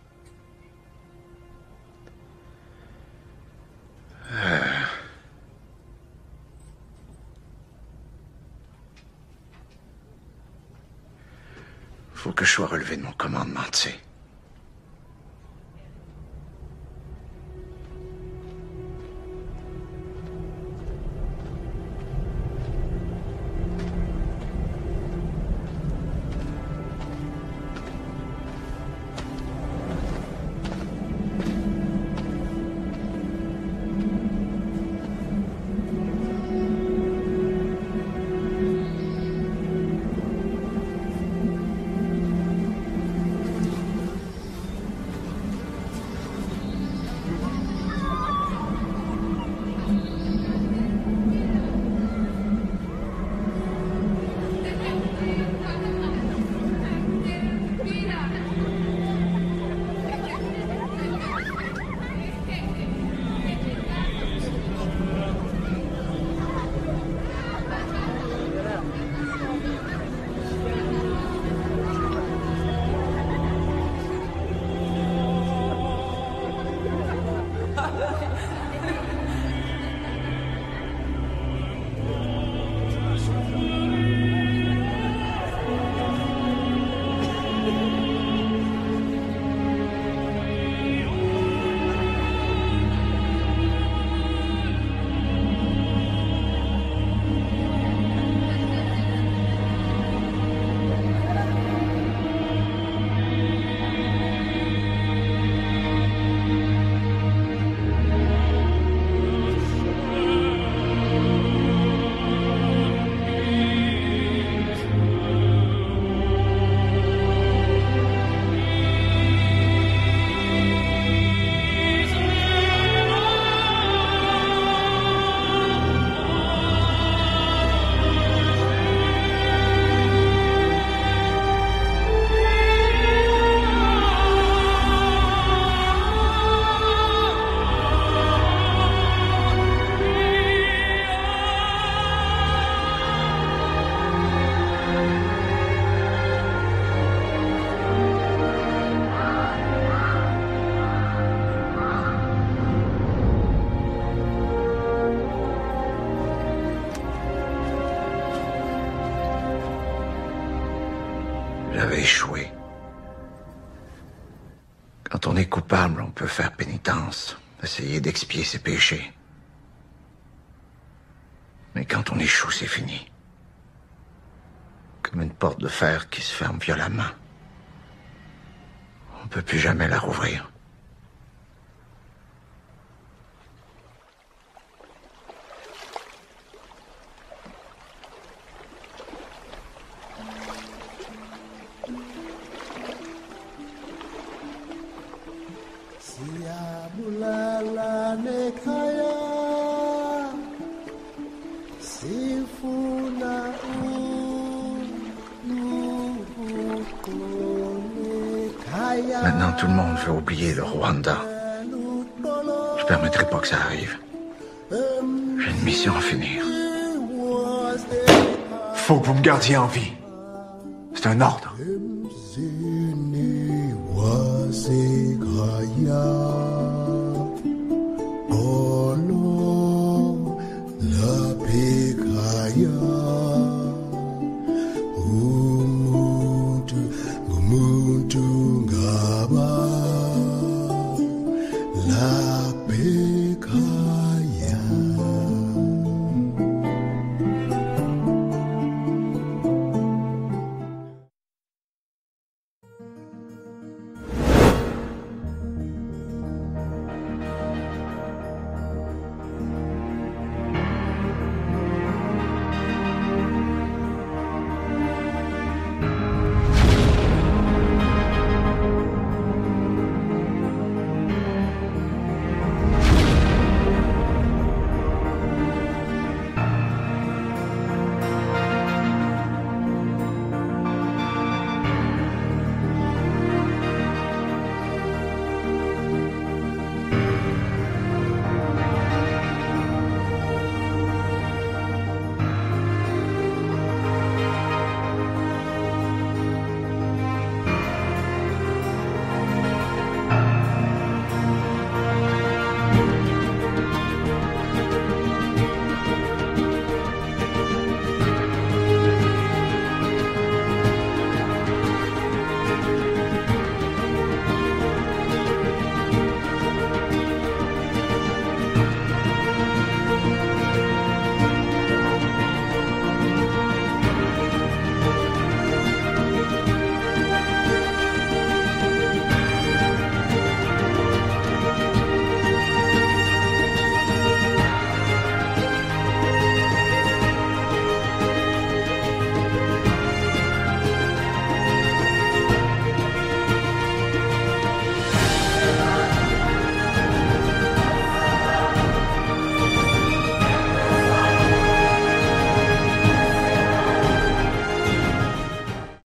faut que je sois relevé de mon commandement, tu sais. J'avais échoué. Quand on est coupable, on peut faire pénitence, essayer d'expier ses péchés. Mais quand on échoue, c'est fini. Comme une porte de fer qui se ferme violemment. On ne peut plus jamais la rouvrir. Maintenant, tout le monde veut oublier le Rwanda. Je permettrai pas que ça arrive. J'ai une mission à finir. Faut que vous me gardiez en vie. C'est un ordre. La